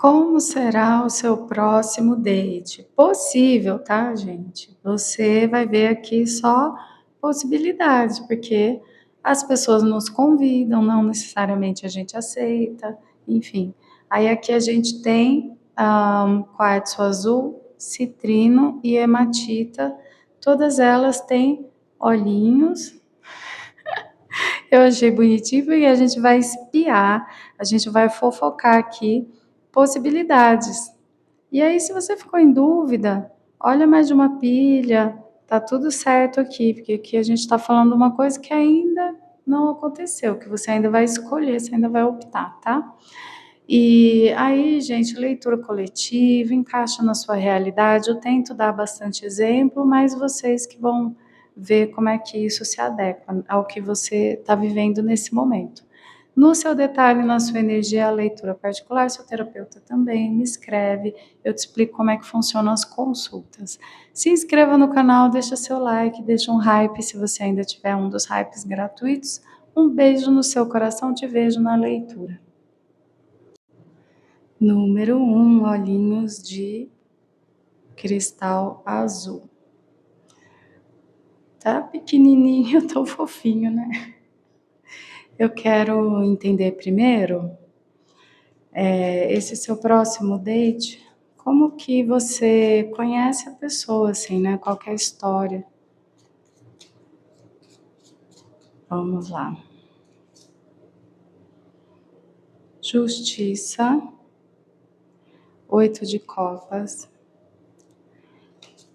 Como será o seu próximo date? Possível, tá, gente? Você vai ver aqui só possibilidades, porque as pessoas nos convidam, não necessariamente a gente aceita, enfim. Aí aqui a gente tem quartzo azul, citrino e hematita. Todas elas têm olhinhos. Eu achei bonitinho e a gente vai espiar, a gente vai fofocar aqui possibilidades. E aí, se você ficou em dúvida, olha mais de uma pilha, tá tudo certo aqui, porque aqui a gente está falando uma coisa que ainda não aconteceu, que você ainda vai escolher, você ainda vai optar, tá? E aí, gente, leitura coletiva, encaixa na sua realidade. Eu tento dar bastante exemplo, mas vocês que vão ver como é que isso se adequa ao que você está vivendo nesse momento. No seu detalhe, na sua energia, a leitura particular, seu terapeuta também me escreve, eu te explico como é que funcionam as consultas. Se inscreva no canal, deixa seu like, deixa um hype se você ainda tiver um dos hypes gratuitos. Um beijo no seu coração, te vejo na leitura. Número 1, olhinhos de cristal azul. Tá pequenininho, tão fofinho, né? Eu quero entender primeiro, esse seu próximo date, como que você conhece a pessoa, assim, né? Qual que é a história? Vamos lá. Justiça, 8 de copas,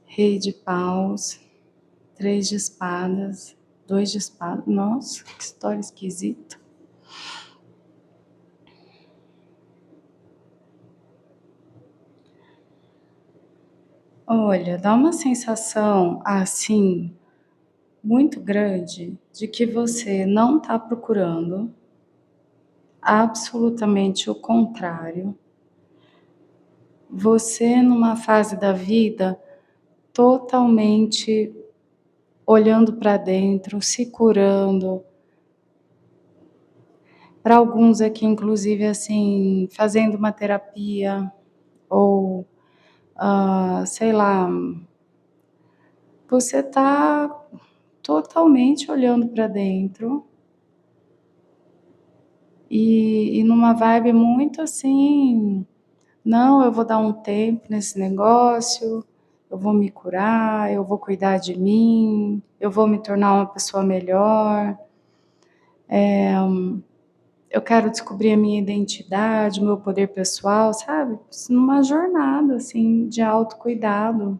rei de paus, 3 de espadas, 2 de espadas. Nossa, que história esquisita. Olha, dá uma sensação assim muito grande de que você não está procurando, absolutamente o contrário. Você numa fase da vida totalmente olhando para dentro, se curando. Para alguns aqui, inclusive, assim, fazendo uma terapia ou, sei lá, você está totalmente olhando para dentro e numa vibe muito assim, não, eu vou dar um tempo nesse negócio, eu vou me curar, eu vou cuidar de mim, eu vou me tornar uma pessoa melhor, eu quero descobrir a minha identidade, o meu poder pessoal, sabe? Numa jornada, assim, de autocuidado.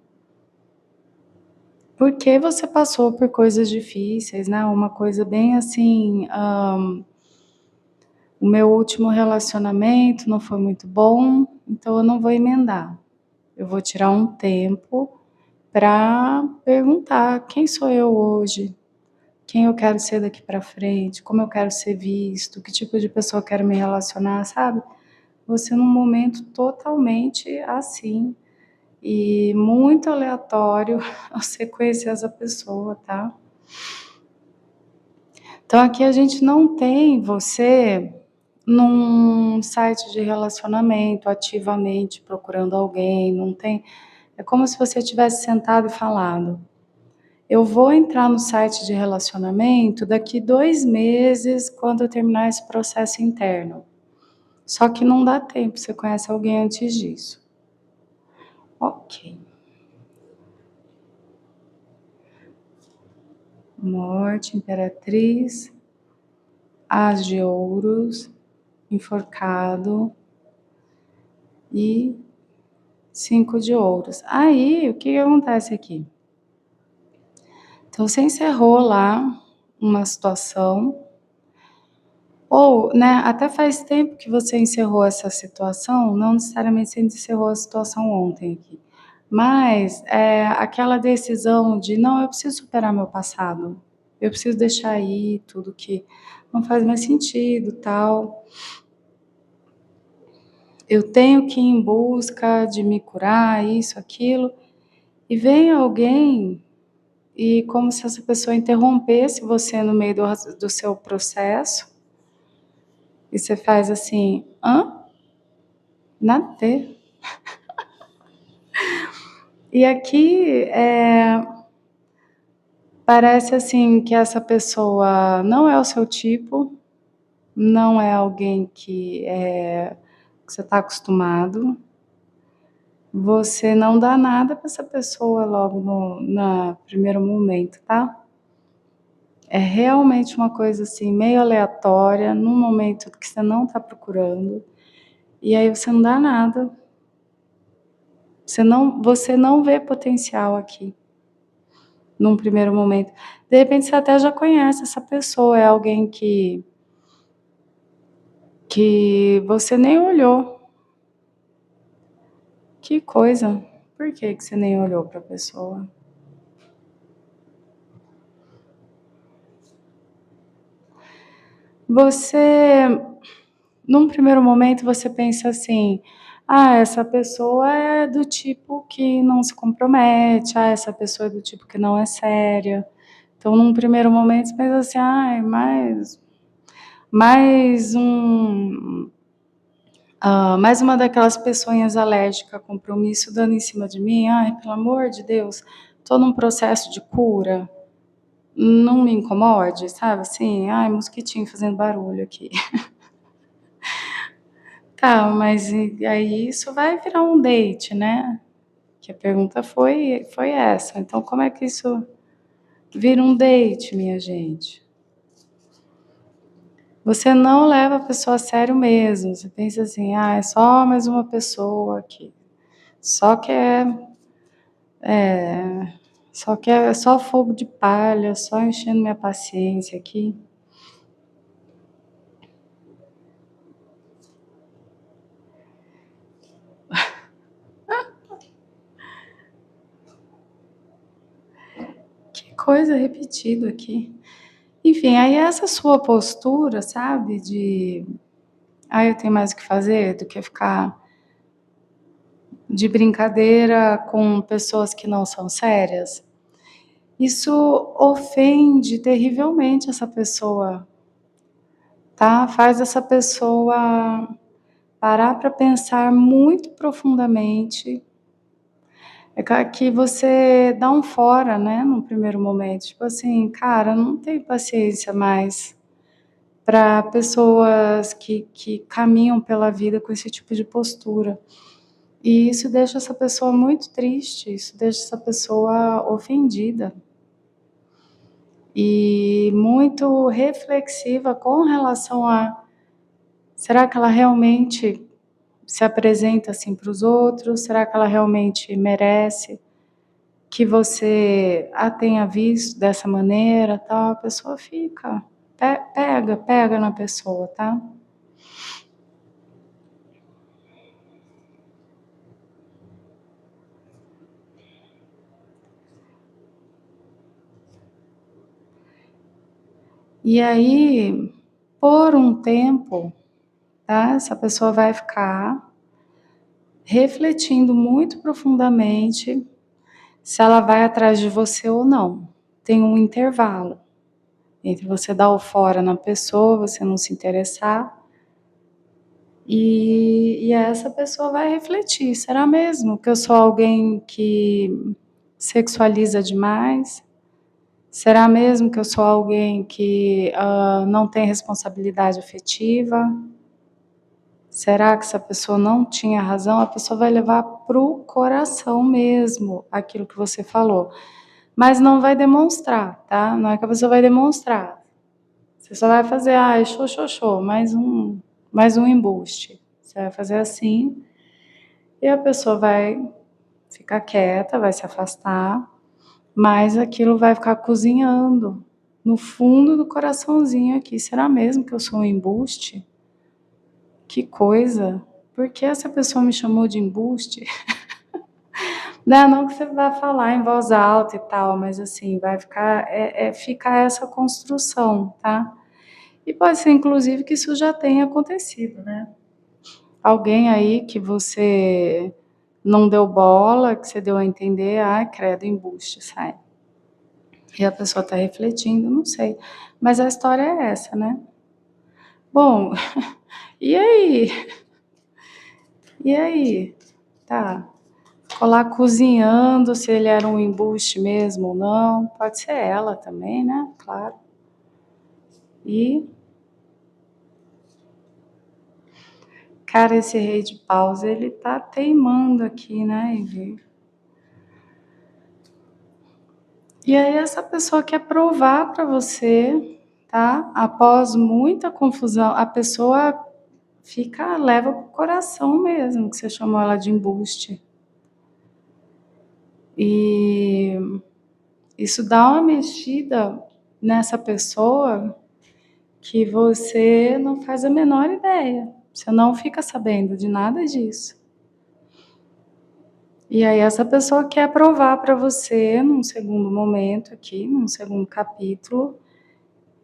Porque você passou por coisas difíceis, né? Uma coisa bem assim, o meu último relacionamento não foi muito bom, então eu não vou emendar. Eu vou tirar um tempo para perguntar quem sou eu hoje, quem eu quero ser daqui para frente, como eu quero ser visto, que tipo de pessoa eu quero me relacionar, sabe? Você num momento totalmente assim e muito aleatório você conhecer essa pessoa, tá? Então aqui a gente não tem você num site de relacionamento ativamente procurando alguém, não tem. É como se você tivesse sentado e falado: eu vou entrar no site de relacionamento daqui 2 meses, quando eu terminar esse processo interno. Só que não dá tempo, você conhece alguém antes disso. Ok. Morte, imperatriz, as de ouros, enforcado e 5 de ouros. Aí, o que acontece aqui? Então, você encerrou lá uma situação, ou, né, até faz tempo que você encerrou essa situação, não necessariamente você encerrou a situação ontem aqui, mas aquela decisão de, não, eu preciso superar meu passado, eu preciso deixar aí tudo que não faz mais sentido, tal. Eu tenho que ir em busca de me curar, isso, aquilo, e vem alguém e como se essa pessoa interrompesse você no meio do seu processo, e você faz assim, hã? Nada a ver. E aqui, parece assim que essa pessoa não é o seu tipo, não é alguém que você está acostumado. Você não dá nada para essa pessoa logo no primeiro momento, tá? É realmente uma coisa assim, meio aleatória, num momento que você não está procurando, e aí você não dá nada. Você não vê potencial aqui, num primeiro momento. De repente você até já conhece essa pessoa, é alguém que você nem olhou. Que coisa. Por que você nem olhou para a pessoa? Você, num primeiro momento, você pensa assim: ah, essa pessoa é do tipo que não se compromete, ah, essa pessoa é do tipo que não é séria. Então, num primeiro momento, você pensa assim: ah, mais mais uma daquelas pessoinhas alérgicas a compromisso dando em cima de mim. Ai, pelo amor de Deus, estou num processo de cura. Não me incomode, sabe, assim, ai, mosquitinho fazendo barulho aqui. Tá, mas e aí isso vai virar um date, né? Que a pergunta foi essa. Então como é que isso vira um date, minha gente? Você não leva a pessoa a sério mesmo. Você pensa assim, ah, é só mais uma pessoa aqui. Só quer, só fogo de palha, só enchendo minha paciência aqui. Que coisa repetida aqui. Enfim, aí essa sua postura, sabe, de eu tenho mais o que fazer do que ficar de brincadeira com pessoas que não são sérias, isso ofende terrivelmente essa pessoa, tá? Faz essa pessoa parar para pensar muito profundamente. Que você dá um fora, né, no primeiro momento, tipo assim, cara, não tenho paciência mais para pessoas que caminham pela vida com esse tipo de postura. E isso deixa essa pessoa muito triste, isso deixa essa pessoa ofendida e muito reflexiva com relação a: será que ela realmente se apresenta assim para os outros? Será que ela realmente merece que você a tenha visto dessa maneira, tal? A pessoa fica, pega na pessoa, tá? E aí, por um tempo, tá? Essa pessoa vai ficar refletindo muito profundamente se ela vai atrás de você ou não. Tem um intervalo entre você dar o fora na pessoa, você não se interessar, e essa pessoa vai refletir: será mesmo que eu sou alguém que sexualiza demais? Será mesmo que eu sou alguém que não tem responsabilidade afetiva? Será que essa pessoa não tinha razão? A pessoa vai levar pro coração mesmo aquilo que você falou, mas não vai demonstrar, tá? Não é que a pessoa vai demonstrar. Você só vai fazer, show, mais um embuste. Você vai fazer assim e a pessoa vai ficar quieta, vai se afastar, mas aquilo vai ficar cozinhando no fundo do coraçãozinho aqui. Será mesmo que eu sou um embuste? Que coisa! Por que essa pessoa me chamou de embuste? Não que você vá falar em voz alta e tal, mas assim, vai ficar, ficar essa construção, tá? E pode ser, inclusive, que isso já tenha acontecido, né? Alguém aí que você não deu bola, que você deu a entender, credo, embuste, sai. E a pessoa tá refletindo, não sei. Mas a história é essa, né? Bom, e aí? E aí? Tá. Ficou lá cozinhando se ele era um embuste mesmo ou não. Pode ser ela também, né? Claro. E, cara, esse rei de paus, ele tá teimando aqui, né, Ivy? E aí essa pessoa quer provar para você, tá? Após muita confusão, a pessoa leva pro coração mesmo, que você chamou ela de embuste. E isso dá uma mexida nessa pessoa que você não faz a menor ideia. Você não fica sabendo de nada disso. E aí essa pessoa quer provar para você, num segundo momento aqui, num segundo capítulo,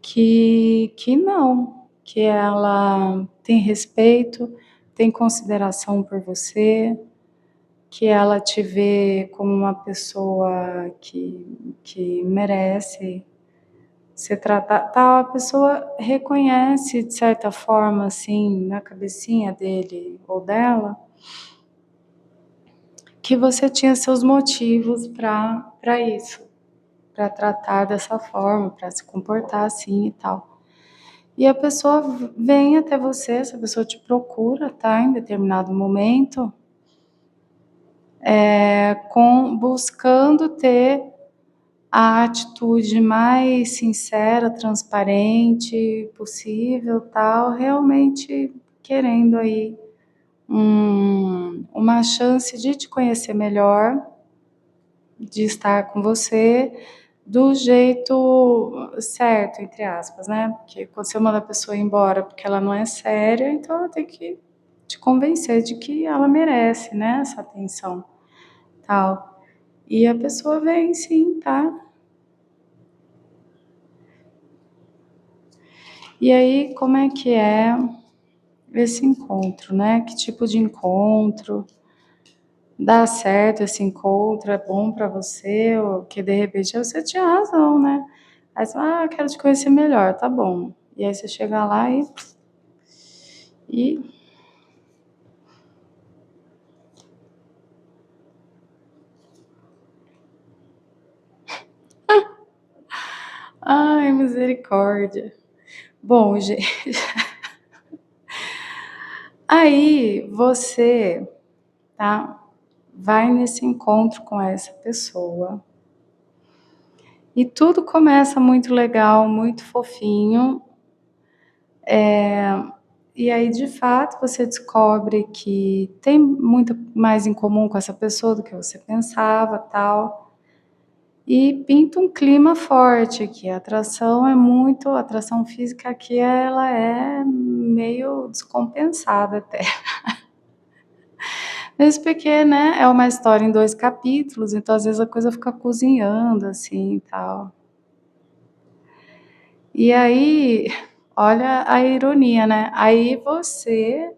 que não, que ela tem respeito, tem consideração por você, que ela te vê como uma pessoa que merece ser tratada. Tal, a pessoa reconhece, de certa forma, assim, na cabecinha dele ou dela, que você tinha seus motivos para isso, para tratar dessa forma, para se comportar assim e tal. E a pessoa vem até você, essa pessoa te procura, tá? Em determinado momento, buscando ter a atitude mais sincera, transparente possível, tal, realmente querendo aí uma chance de te conhecer melhor, de estar com você do jeito certo, entre aspas, né? Porque quando você manda a pessoa embora porque ela não é séria, então ela tem que te convencer de que ela merece, né? Essa atenção, tal. E a pessoa vem sim, tá? E aí, como é que é esse encontro, né? Que tipo de encontro? Dá certo esse encontro? É bom pra você? Ou que de repente você tinha razão, né? Aí você fala, eu quero te conhecer melhor, tá bom. E aí você chega lá e ai, misericórdia. Bom, gente, aí você, tá, vai nesse encontro com essa pessoa e tudo começa muito legal, muito fofinho. E aí, de fato, você descobre que tem muito mais em comum com essa pessoa do que você pensava, tal. E pinta um clima forte aqui. A atração física aqui ela é meio descompensada até. Mesmo porque, né, é uma história em 2 capítulos, então às vezes a coisa fica cozinhando assim e tal. E aí, olha a ironia, né? Aí você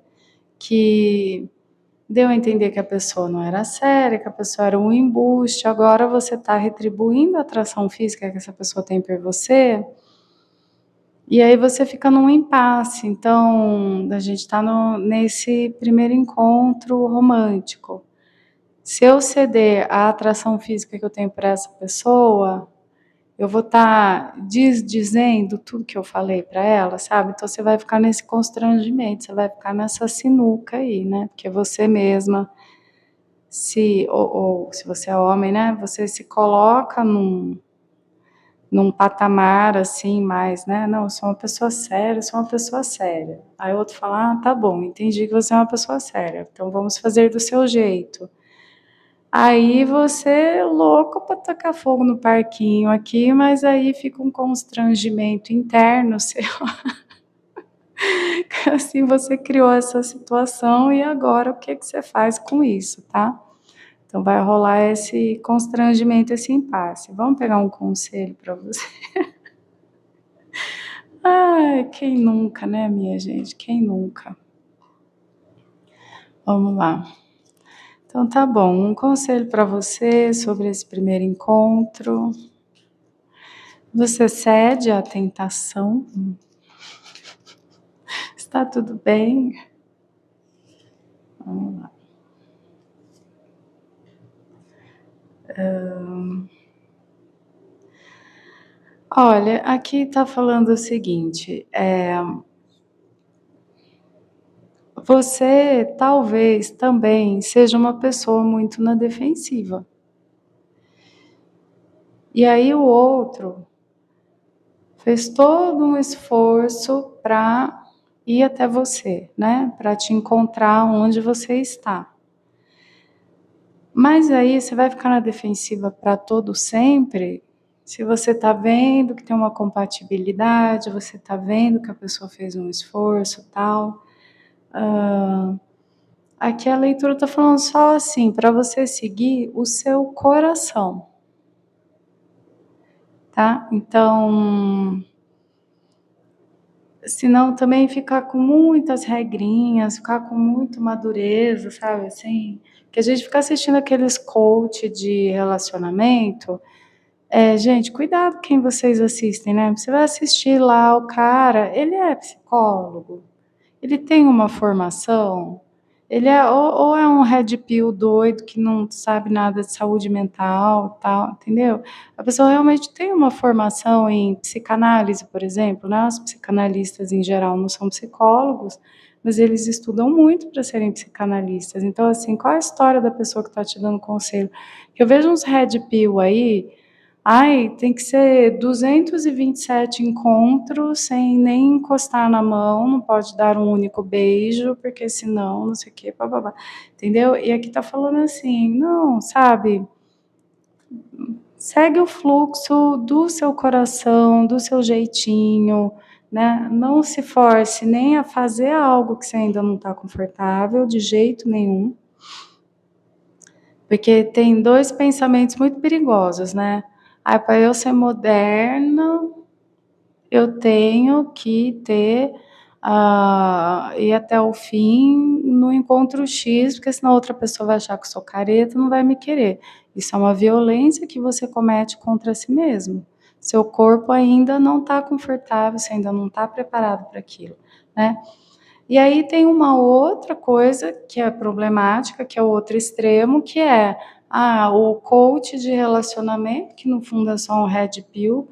que deu a entender que a pessoa não era séria, que a pessoa era um embuste, agora você está retribuindo a atração física que essa pessoa tem por você, e aí você fica num impasse. Então, a gente está nesse primeiro encontro romântico. Se eu ceder à atração física que eu tenho por essa pessoa, eu vou estar dizendo tudo que eu falei para ela, sabe? Então você vai ficar nesse constrangimento, você vai ficar nessa sinuca aí, né? Porque você mesma ou se você é homem, né, você se coloca num patamar assim mais, né, não, eu sou uma pessoa séria, eu sou uma pessoa séria. Aí o outro fala, ah, tá bom, entendi que você é uma pessoa séria, então vamos fazer do seu jeito. Aí você louco para tacar fogo no parquinho aqui, mas aí fica um constrangimento interno seu. Assim você criou essa situação e agora o que que você faz com isso, tá? Então vai rolar esse constrangimento, esse impasse. Vamos pegar um conselho para você. Ai, quem nunca, né, minha gente? Quem nunca? Vamos lá. Então tá bom, um conselho para você sobre esse primeiro encontro. Você cede à tentação? Está tudo bem? Vamos lá. Olha, aqui tá falando o seguinte, você talvez também seja uma pessoa muito na defensiva. E aí o outro fez todo um esforço para ir até você, né, para te encontrar onde você está. Mas aí você vai ficar na defensiva para todo sempre, se você está vendo que tem uma compatibilidade, você está vendo que a pessoa fez um esforço, tal. Aqui a leitura está falando só assim, para você seguir o seu coração, tá? Então, senão também ficar com muitas regrinhas, ficar com muito madureza, sabe, assim, que a gente fica assistindo aqueles coach de relacionamento. Gente, cuidado quem vocês assistem, né? Você vai assistir lá o cara, ele é psicólogo, ele tem uma formação, ele é ou é um red pill doido que não sabe nada de saúde mental, tal, entendeu? A pessoa realmente tem uma formação em psicanálise, por exemplo, né? Os psicanalistas em geral não são psicólogos, mas eles estudam muito para serem psicanalistas. Então, assim, qual é a história da pessoa que está te dando conselho? Eu vejo uns red pill aí. Ai, tem que ser 227 encontros sem nem encostar na mão, não pode dar um único beijo, porque senão, não sei o quê, bababá, entendeu? E aqui tá falando assim, não, sabe, segue o fluxo do seu coração, do seu jeitinho, né? Não se force nem a fazer algo que você ainda não está confortável, de jeito nenhum, porque tem dois pensamentos muito perigosos, né? Ah, para eu ser moderna, eu tenho que ter, ir até o fim no encontro X, porque senão outra pessoa vai achar que eu sou careta e não vai me querer. Isso é uma violência que você comete contra si mesmo. Seu corpo ainda não está confortável, você ainda não está preparado para aquilo, né? E aí tem uma outra coisa que é problemática, que é o outro extremo, que é o coach de relacionamento, que no fundo é só um red pill,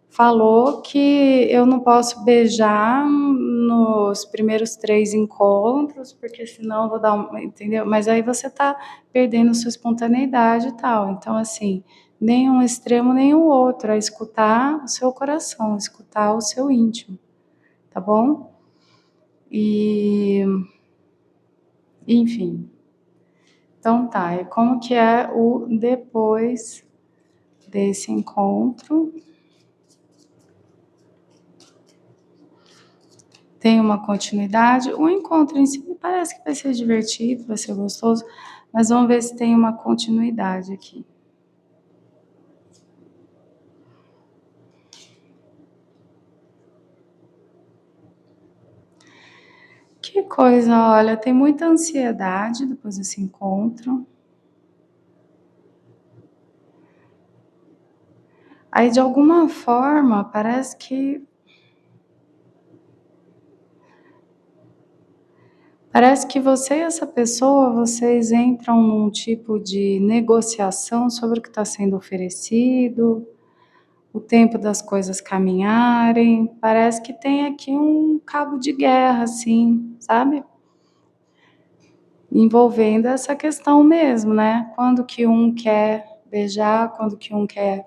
falou que eu não posso beijar nos primeiros 3 encontros, porque senão eu vou dar entendeu? Mas aí você tá perdendo sua espontaneidade e tal. Então, assim, nem um extremo nem o outro, é escutar o seu coração, escutar o seu íntimo, tá bom? E, enfim. Então tá, e como que é o depois desse encontro? Tem uma continuidade. O encontro em si me parece que vai ser divertido, vai ser gostoso, mas vamos ver se tem uma continuidade aqui. Que coisa, olha, tem muita ansiedade depois desse encontro. Aí, de alguma forma, parece que você e essa pessoa, vocês entram num tipo de negociação sobre o que está sendo oferecido, o tempo das coisas caminharem. Parece que tem aqui um cabo de guerra, assim, sabe? Envolvendo essa questão mesmo, né? Quando que um quer beijar, quando que um quer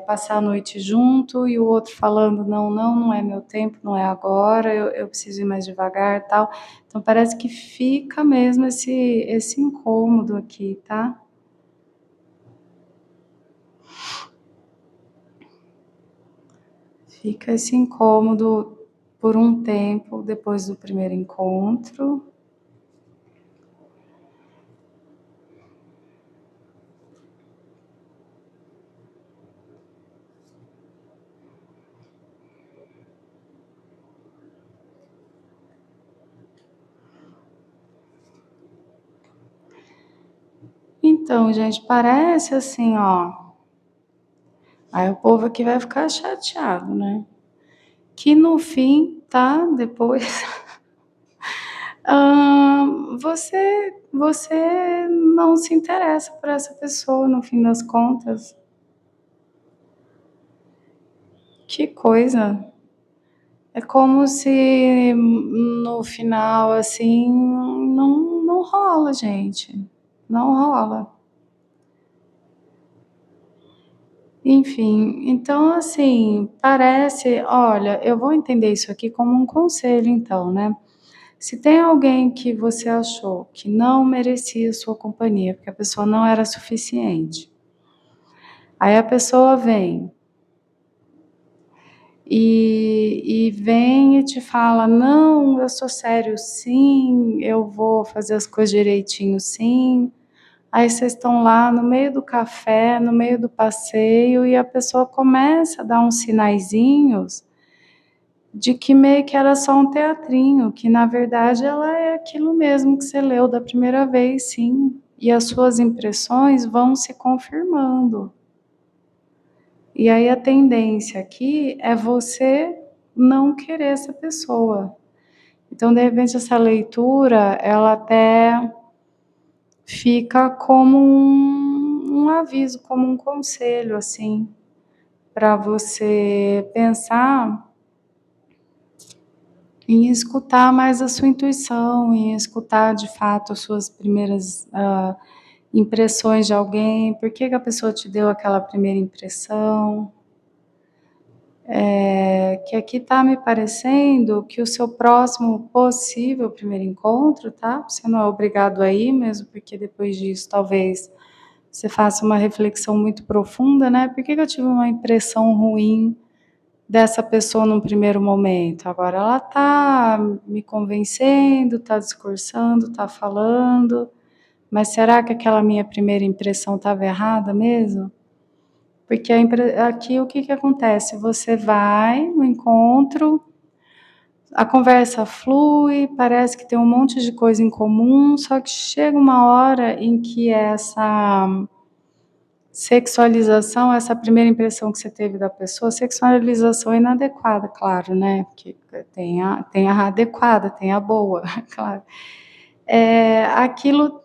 passar a noite junto e o outro falando não é meu tempo, não é agora, eu preciso ir mais devagar, tal. Então parece que fica mesmo esse incômodo aqui, tá? Fica esse incômodo por um tempo depois do primeiro encontro. Então, gente, parece assim, ó. Aí o povo aqui vai ficar chateado, né? Que no fim, tá? Depois Você não se interessa por essa pessoa, no fim das contas. Que coisa. É como se no final, assim, não rola, gente. Não rola. Enfim, então assim, parece, olha, eu vou entender isso aqui como um conselho então, né. Se tem alguém que você achou que não merecia sua companhia, porque a pessoa não era suficiente, aí a pessoa vem e vem e te fala: "Não, eu sou sério sim, eu vou fazer as coisas direitinho sim". Aí vocês estão lá no meio do café, no meio do passeio, e a pessoa começa a dar uns sinaizinhos de que meio que era só um teatrinho, que na verdade ela é aquilo mesmo que você leu da primeira vez, sim. E as suas impressões vão se confirmando. E aí a tendência aqui é você não querer essa pessoa. Então, de repente, essa leitura, ela até fica como um aviso, como um conselho, assim, para você pensar em escutar mais a sua intuição, em escutar de fato as suas primeiras impressões de alguém, por que que a pessoa te deu aquela primeira impressão. Que aqui está me parecendo que o seu próximo possível primeiro encontro, tá? Você não é obrigado a ir, mesmo porque depois disso talvez você faça uma reflexão muito profunda, né? Por que que eu tive uma impressão ruim dessa pessoa num primeiro momento? Agora ela está me convencendo, está discursando, está falando, mas será que aquela minha primeira impressão estava errada mesmo? Porque aqui o que que acontece? Você vai no encontro, a conversa flui, parece que tem um monte de coisa em comum, só que chega uma hora em que essa sexualização, essa primeira impressão que você teve da pessoa, sexualização inadequada, claro, né, porque tem a adequada, tem a boa, claro. Aquilo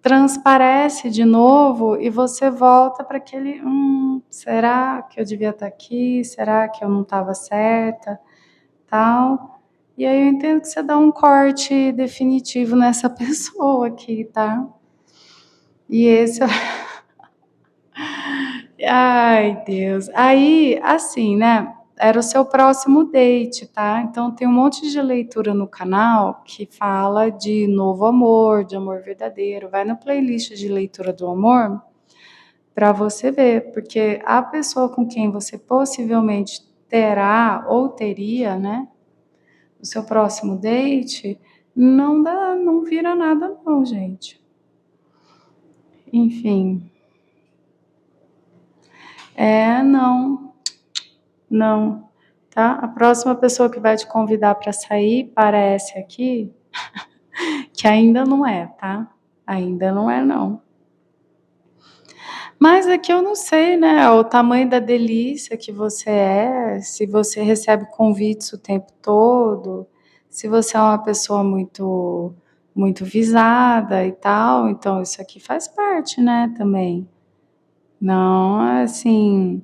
transparece de novo e você volta para aquele: será que eu devia estar aqui? Será que eu não estava certa?", tal. E aí eu entendo que você dá um corte definitivo nessa pessoa aqui, tá. E esse é ai Deus. Aí, assim, né, era o seu próximo date, tá. Então tem um monte de leitura no canal que fala de novo amor, de amor verdadeiro. Vai na playlist de leitura do amor para você ver, porque a pessoa com quem você possivelmente terá ou teria, né, o seu próximo date, não vira nada não, gente. Enfim. Não, não, tá. A próxima pessoa que vai te convidar para sair parece aqui que ainda não é, tá. Ainda não é não. Mas é que eu não sei, né, o tamanho da delícia que você é, se você recebe convites o tempo todo, se você é uma pessoa muito visada e tal, então isso aqui faz parte, né, também. Não, assim,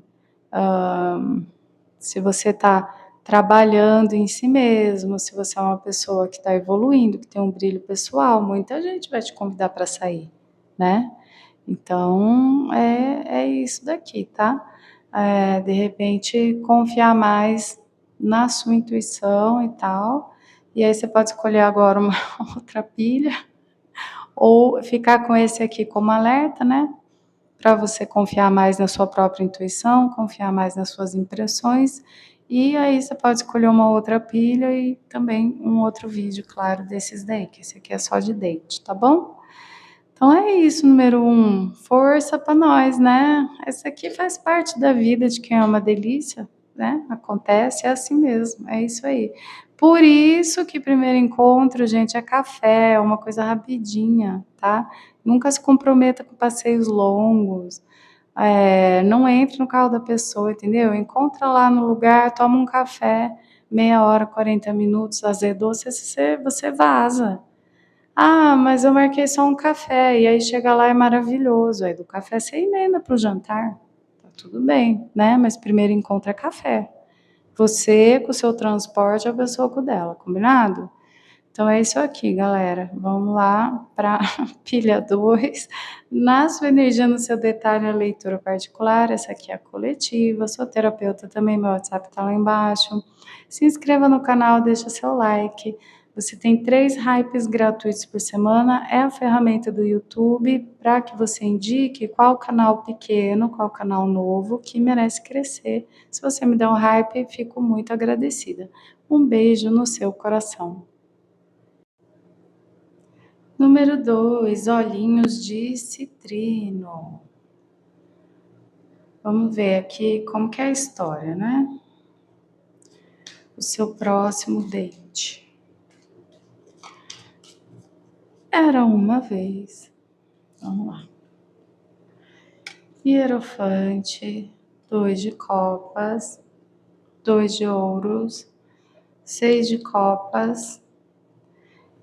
se você está trabalhando em si mesmo, se você é uma pessoa que está evoluindo, que tem um brilho pessoal, muita gente vai te convidar para sair, né. Então, é isso daqui, tá. De repente, confiar mais na sua intuição e tal, e aí você pode escolher agora uma outra pilha, ou ficar com esse aqui como alerta, né, para você confiar mais na sua própria intuição, confiar mais nas suas impressões, e aí você pode escolher uma outra pilha e também um outro vídeo, claro, desses daí, que esse aqui é só de date, tá bom? Então é isso, número um, força para nós, né. Isso aqui faz parte da vida de quem é uma delícia, né, acontece, é assim mesmo, é isso aí. Por isso que primeiro encontro, gente, é café, é uma coisa rapidinha, tá. Nunca se comprometa com passeios longos, não entre no carro da pessoa, entendeu. Encontra lá no lugar, toma um café, meia hora, 40 minutos, azedou, você vaza. Ah, mas eu marquei só um café, e aí chega lá é maravilhoso, aí do café você emenda para o jantar, tá tudo bem, né, mas primeiro encontro é café. Você com o seu transporte, a pessoa com o dela, combinado? Então é isso aqui, galera. Vamos lá para pilha 2. Na sua energia, no seu detalhe, a leitura particular. Essa aqui é a coletiva. Sou terapeuta também, meu WhatsApp está lá embaixo. Se inscreva no canal, deixa seu like. Você tem 3 hypes gratuitos por semana. É a ferramenta do YouTube para que você indique qual canal pequeno, qual canal novo que merece crescer. Se você me der um hype, fico muito agradecida. Um beijo no seu coração. Número 2, olhinhos de citrino. Vamos ver aqui como que é a história, né? O seu próximo date. Era uma vez. Vamos lá. Hierofante, 2 de copas, 2 de ouros, 6 de copas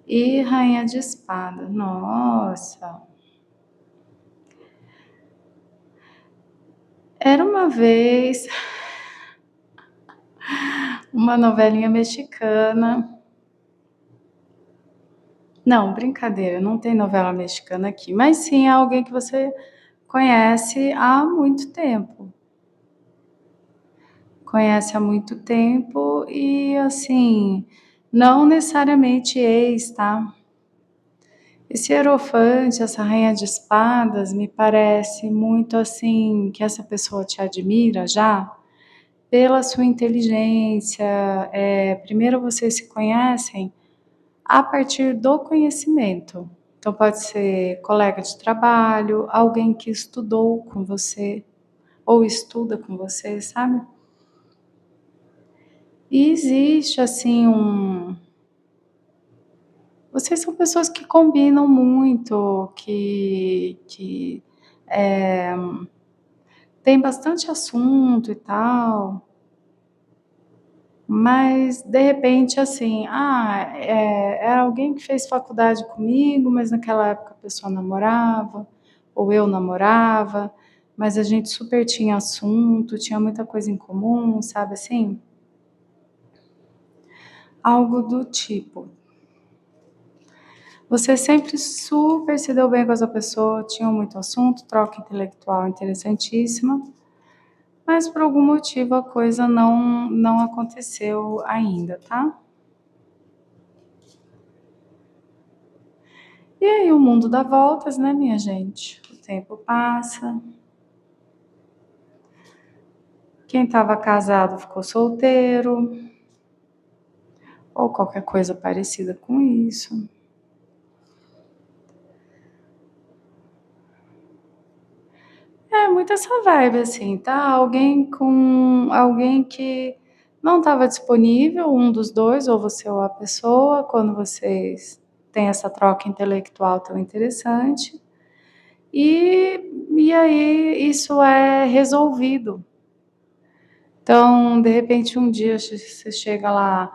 e rainha de espada. Nossa! Era uma vez uma novelinha mexicana. Não, brincadeira, não tem novela mexicana aqui, mas sim é alguém que você conhece há muito tempo. Conhece há muito tempo e, assim, não necessariamente ex, tá? Esse hierofante, essa rainha de espadas, me parece muito assim que essa pessoa te admira já pela sua inteligência. Primeiro vocês se conhecem a partir do conhecimento. Então, pode ser colega de trabalho, alguém que estudou com você ou estuda com você, sabe? E existe, assim, Vocês são pessoas que combinam muito, que é, tem bastante assunto e tal, mas de repente, assim, era alguém que fez faculdade comigo, mas naquela época a pessoa namorava, ou eu namorava, mas a gente super tinha assunto, tinha muita coisa em comum, sabe assim? Algo do tipo. Você sempre super se deu bem com essa pessoa, tinha muito assunto, troca intelectual interessantíssima, mas por algum motivo a coisa não aconteceu ainda, tá? E aí o mundo dá voltas, né, minha gente? O tempo passa. Quem estava casado ficou solteiro, ou qualquer coisa parecida com isso. É muito essa vibe, assim, tá? Alguém que não estava disponível, um dos dois, ou você ou a pessoa, quando vocês têm essa troca intelectual tão interessante. E aí isso é resolvido. Então, de repente, um dia você chega lá,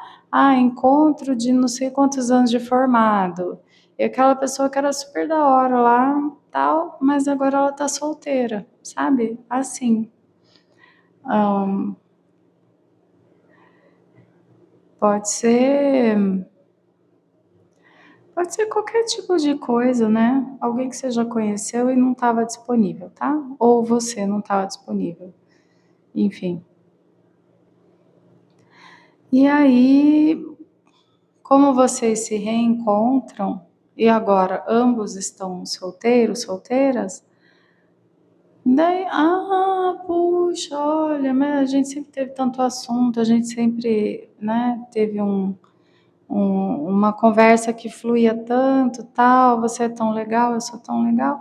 encontro de não sei quantos anos de formado. E aquela pessoa que era super da hora lá, tal, mas agora ela tá solteira, sabe? Assim. Ahn, pode ser, pode ser qualquer tipo de coisa, né? Alguém que você já conheceu e não estava disponível, tá? Ou você não estava disponível. Enfim. E aí, como vocês se reencontram e agora ambos estão solteiros, solteiras, daí, puxa, olha, mas a gente sempre teve tanto assunto, a gente sempre, né, teve uma conversa que fluía tanto, tal, você é tão legal, eu sou tão legal.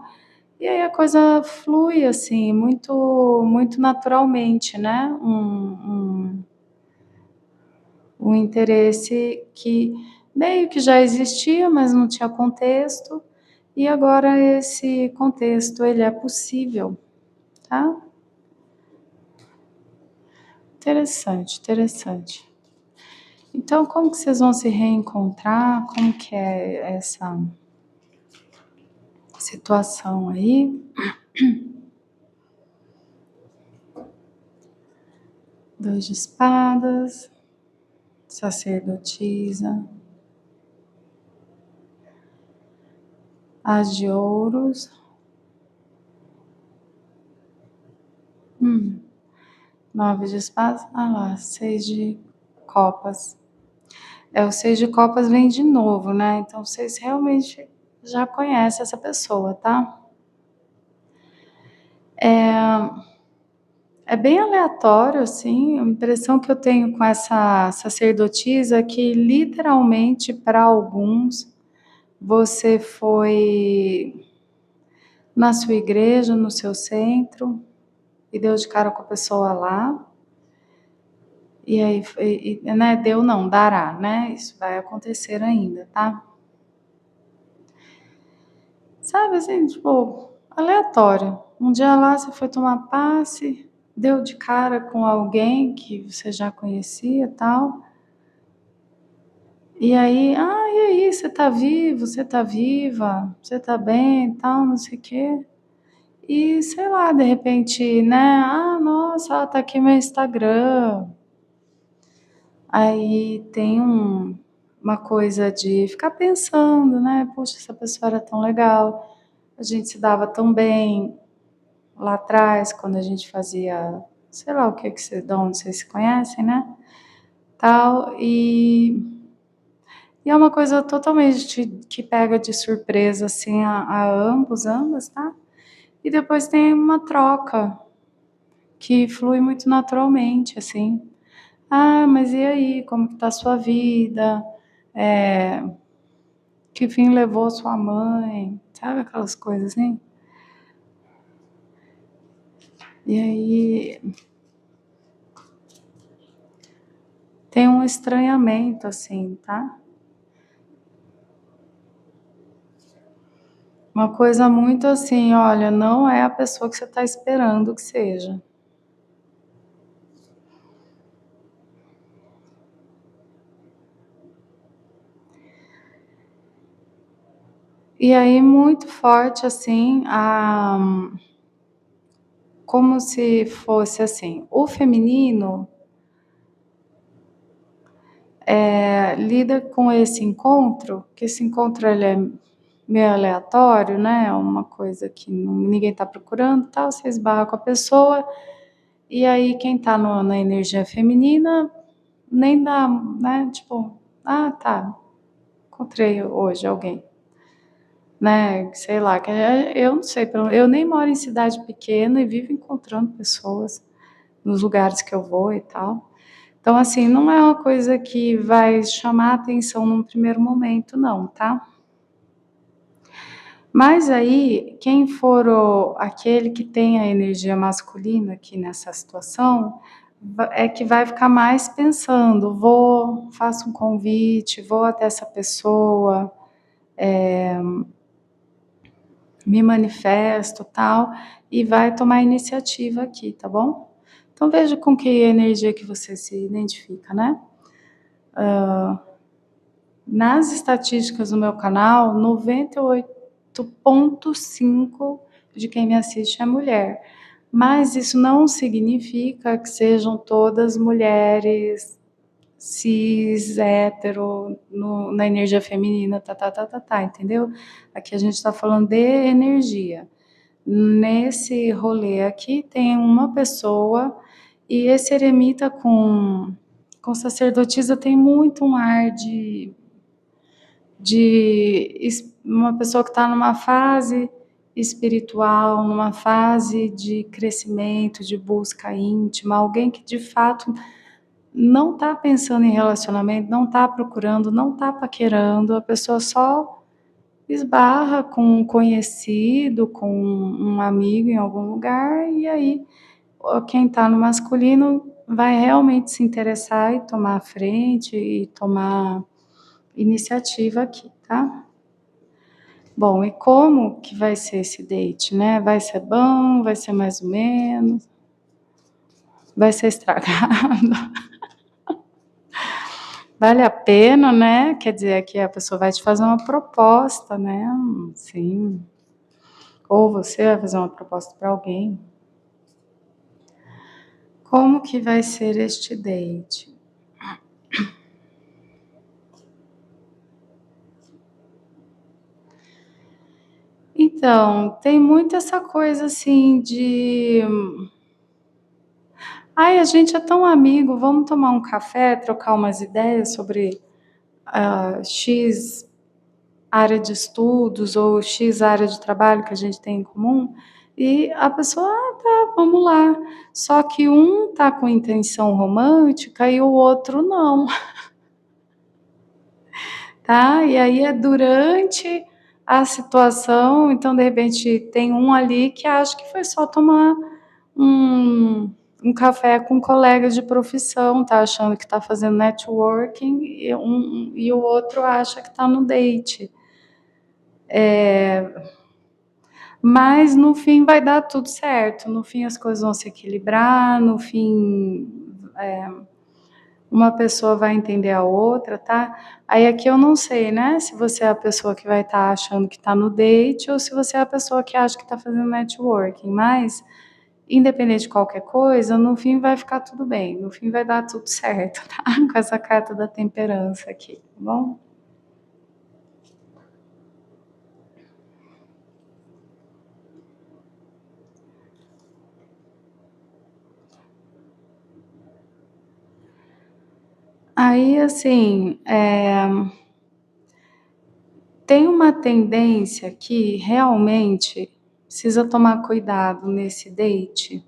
E aí a coisa flui assim, muito, muito naturalmente, né? Um interesse que meio que já existia, mas não tinha contexto, e agora esse contexto ele é possível, tá? Interessante, interessante. Então, como que vocês vão se reencontrar? Como que é essa situação aí? 2 de espadas, sacerdotisa, as de ouros, 9 de espadas, lá, 6 de copas. O 6 de copas vem de novo, né? Então vocês realmente já conhecem essa pessoa, tá? É bem aleatório, assim. A impressão que eu tenho com essa sacerdotisa é que, literalmente, para alguns, você foi na sua igreja, no seu centro, e deu de cara com a pessoa lá. E aí, né? Deu não, dará, né? Isso vai acontecer ainda, tá? Sabe assim, tipo, aleatório. Um dia lá você foi tomar passe, deu de cara com alguém que você já conhecia e tal. E aí, e aí, você tá vivo, você tá viva, você tá bem e tal, não sei o quê. E sei lá, de repente, né? Nossa, tá aqui meu Instagram. Aí tem uma coisa de ficar pensando, né? Puxa, essa pessoa era tão legal, a gente se dava tão bem lá atrás, quando a gente fazia, sei lá o que de onde vocês se conhecem, né? Tal, e é uma coisa totalmente que pega de surpresa, assim, a ambas, tá? E depois tem uma troca que flui muito naturalmente, assim. Mas e aí, como que tá a sua vida? Que fim levou sua mãe? Sabe aquelas coisas assim? E aí tem um estranhamento, assim, tá? Uma coisa muito assim, olha, não é a pessoa que você está esperando que seja. E aí muito forte assim, como se fosse assim, o feminino lida com esse encontro, que esse encontro ele é meio aleatório, né? É uma coisa que ninguém está procurando, tal. Você esbarra com a pessoa e aí quem está na energia feminina nem dá, né? Tipo, tá, encontrei hoje alguém. Né, sei lá, eu não sei, eu nem moro em cidade pequena e vivo encontrando pessoas nos lugares que eu vou e tal. Então, assim, não é uma coisa que vai chamar a atenção num primeiro momento, não, tá? Mas aí, quem for aquele que tem a energia masculina aqui nessa situação, é que vai ficar mais pensando, faço um convite, vou até essa pessoa, me manifesto, tal, e vai tomar iniciativa aqui, tá bom? Então veja com que energia que você se identifica, né? Nas estatísticas do meu canal, 98,5% de quem me assiste é mulher. Mas isso não significa que sejam todas mulheres cis, hétero, na energia feminina, entendeu? Aqui a gente está falando de energia. Nesse rolê aqui tem uma pessoa e esse eremita com sacerdotisa tem muito um ar de uma pessoa que está numa fase espiritual, numa fase de crescimento, de busca íntima, alguém que de fato não está pensando em relacionamento, não está procurando, não está paquerando, a pessoa só esbarra com um conhecido, com um amigo em algum lugar, e aí quem está no masculino vai realmente se interessar e tomar a frente e tomar iniciativa aqui, tá? Bom, e como que vai ser esse date, né? Vai ser bom, vai ser mais ou menos, vai ser estragado. Vale a pena, né? Quer dizer, que a pessoa vai te fazer uma proposta, né? Sim. Ou você vai fazer uma proposta para alguém. Como que vai ser este date? Então, tem muito essa coisa assim de. Ai, a gente é tão amigo, vamos tomar um café, trocar umas ideias sobre X área de estudos ou X área de trabalho que a gente tem em comum. E a pessoa, tá, vamos lá. Só que um tá com intenção romântica e o outro não, tá? E aí é durante a situação, então de repente tem um ali que acha que foi só tomar um, um café com um colega de profissão, tá achando que tá fazendo networking e o outro acha que tá no date. Mas no fim vai dar tudo certo, no fim as coisas vão se equilibrar, no fim uma pessoa vai entender a outra, tá? Aí aqui eu não sei, né, se você é a pessoa que vai estar achando que está no date ou se você é a pessoa que acha que está fazendo networking, mas independente de qualquer coisa, no fim vai ficar tudo bem, no fim vai dar tudo certo, tá? Com essa carta da temperança aqui, tá bom? Aí, assim, tem uma tendência que realmente precisa tomar cuidado nesse date,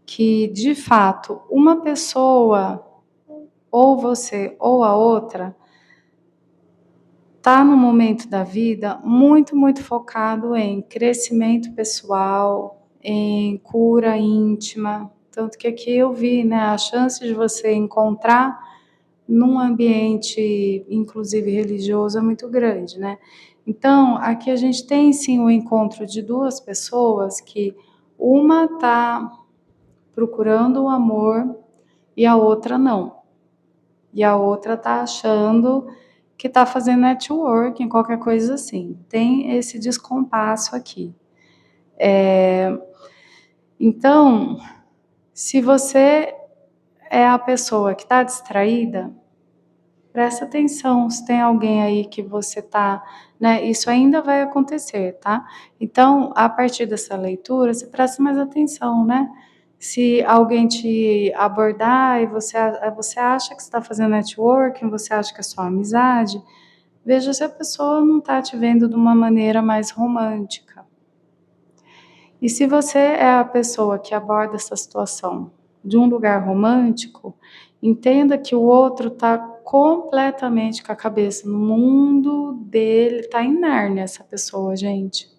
que de fato uma pessoa, ou você ou a outra, tá no momento da vida muito, muito focado em crescimento pessoal, em cura íntima. Tanto que aqui eu vi, né, a chance de você encontrar num ambiente, inclusive religioso, é muito grande, né? Então, aqui a gente tem sim o encontro de duas pessoas que uma está procurando o amor e a outra não. E a outra está achando que está fazendo networking, qualquer coisa assim. Tem esse descompasso aqui. Então, se você é a pessoa que está distraída, presta atenção se tem alguém aí que você tá, né? Isso ainda vai acontecer, tá? Então, a partir dessa leitura, você presta mais atenção, né? Se alguém te abordar e você acha que está fazendo networking, você acha que é só amizade, veja se a pessoa não está te vendo de uma maneira mais romântica. E se você é a pessoa que aborda essa situação de um lugar romântico, entenda que o outro está completamente com a cabeça no mundo dele, está em Nárnia essa pessoa, gente.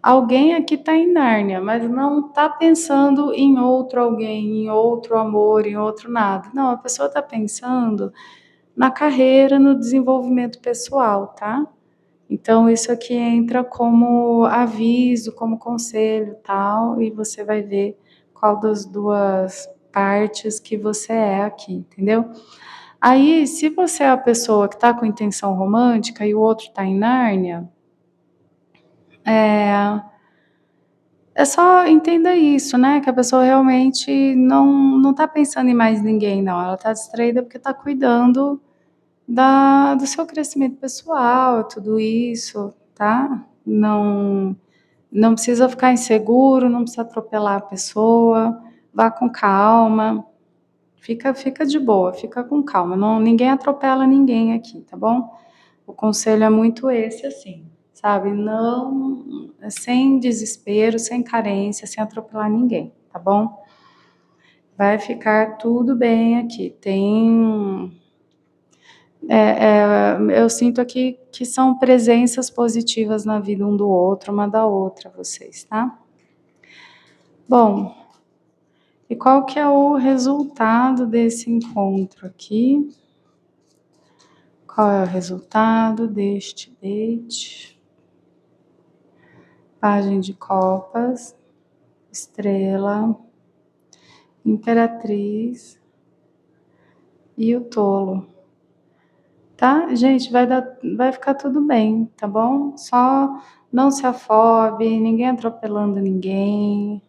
Alguém aqui está em Nárnia, mas não está pensando em outro alguém, em outro amor, em outro nada. Não, a pessoa está pensando na carreira, no desenvolvimento pessoal, tá? Então, isso aqui entra como aviso, como conselho, tal, e você vai ver qual das duas partes que você é aqui, entendeu? Aí, se você é a pessoa que está com intenção romântica e o outro está em Nárnia, é só entenda isso, né? Que a pessoa realmente não está pensando em mais ninguém, não. Ela está distraída porque está cuidando do seu crescimento pessoal, tudo isso, tá? Não precisa ficar inseguro, não precisa atropelar a pessoa, vá com calma, fica de boa, fica com calma, não, ninguém atropela ninguém aqui, tá bom? O conselho é muito esse, assim, sabe? Não, sem desespero, sem carência, sem atropelar ninguém, tá bom? Vai ficar tudo bem aqui. Eu sinto aqui que são presenças positivas na vida um do outro, uma da outra, vocês, tá? Bom, e qual que é o resultado desse encontro aqui? Qual é o resultado deste date? Pagem de copas, estrela, imperatriz e o tolo. Tá? Gente, vai ficar tudo bem, tá bom? Só não se afobe, ninguém atropelando ninguém.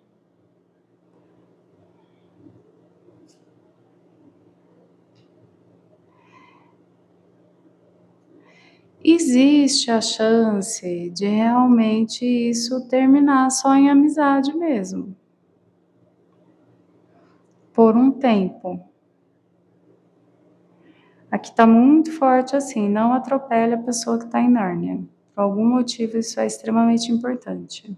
Existe a chance de realmente isso terminar só em amizade mesmo, por um tempo. Aqui está muito forte assim, não atropele a pessoa que está em Nárnia. Por algum motivo isso é extremamente importante.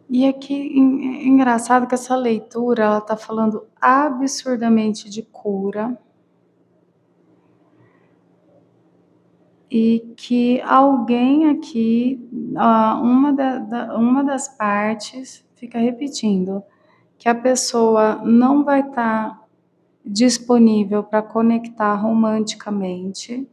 E aqui, engraçado que essa leitura, ela está falando absurdamente de cura e que alguém aqui, uma das partes, fica repetindo, que a pessoa não vai estar disponível para conectar romanticamente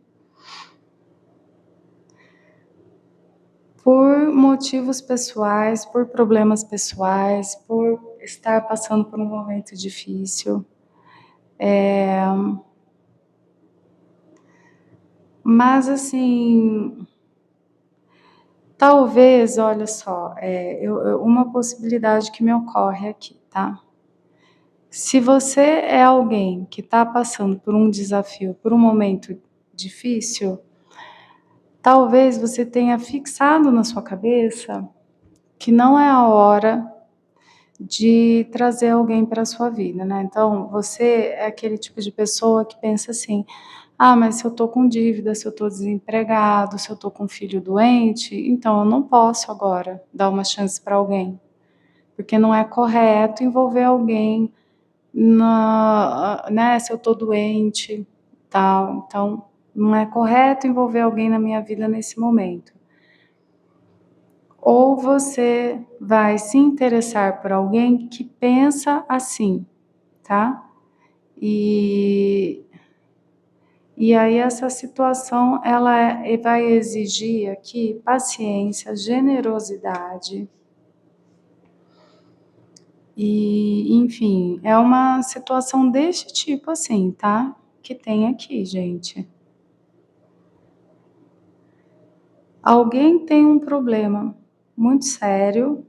por motivos pessoais, por problemas pessoais, por estar passando por um momento difícil. Mas assim, talvez, olha só, uma possibilidade que me ocorre aqui, tá? Se você é alguém que está passando por um desafio, por um momento difícil, talvez você tenha fixado na sua cabeça que não é a hora de trazer alguém para a sua vida, né? Então, você é aquele tipo de pessoa que pensa assim: ah, mas se eu estou com dívida, se eu estou desempregado, se eu estou com um filho doente, então eu não posso agora dar uma chance para alguém, porque não é correto envolver alguém né, se eu estou doente, tal. Então, não é correto envolver alguém na minha vida nesse momento. Ou você vai se interessar por alguém que pensa assim, tá? E, e aí essa situação ela vai exigir aqui paciência, generosidade e, enfim, é uma situação desse tipo assim, tá? Que tem aqui, gente. Alguém tem um problema muito sério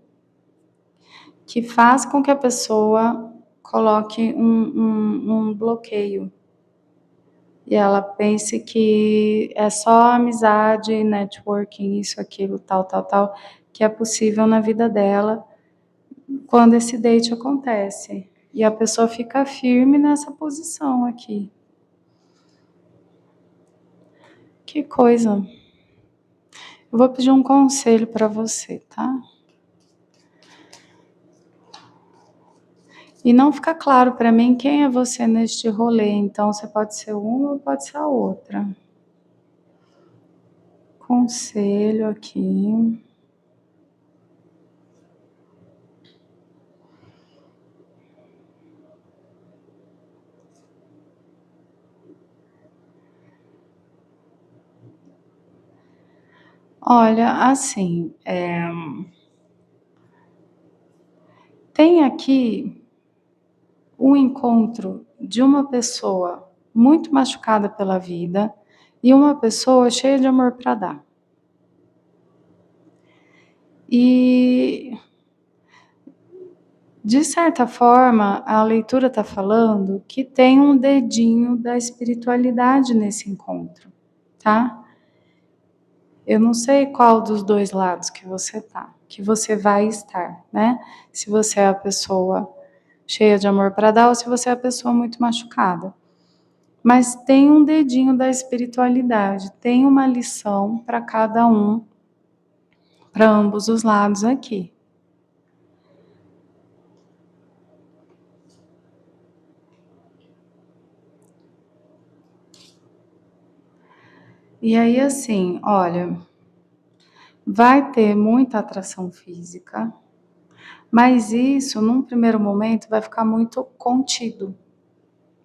que faz com que a pessoa coloque um bloqueio e ela pense que é só amizade, networking, isso, aquilo, tal, tal, tal, que é possível na vida dela quando esse date acontece. E a pessoa fica firme nessa posição aqui. Que coisa. Eu vou pedir um conselho para você, tá? E não fica claro para mim quem é você neste rolê, então você pode ser uma ou pode ser a outra. Conselho aqui. Olha, assim, tem aqui um encontro de uma pessoa muito machucada pela vida e uma pessoa cheia de amor para dar. E, de certa forma, a leitura está falando que tem um dedinho da espiritualidade nesse encontro, tá? Eu não sei qual dos dois lados que você tá, que você vai estar, né? Se você é a pessoa cheia de amor para dar ou se você é a pessoa muito machucada. Mas tem um dedinho da espiritualidade, tem uma lição para cada um, para ambos os lados aqui. E aí, assim, olha, vai ter muita atração física, Mas isso, num primeiro momento, vai ficar muito contido.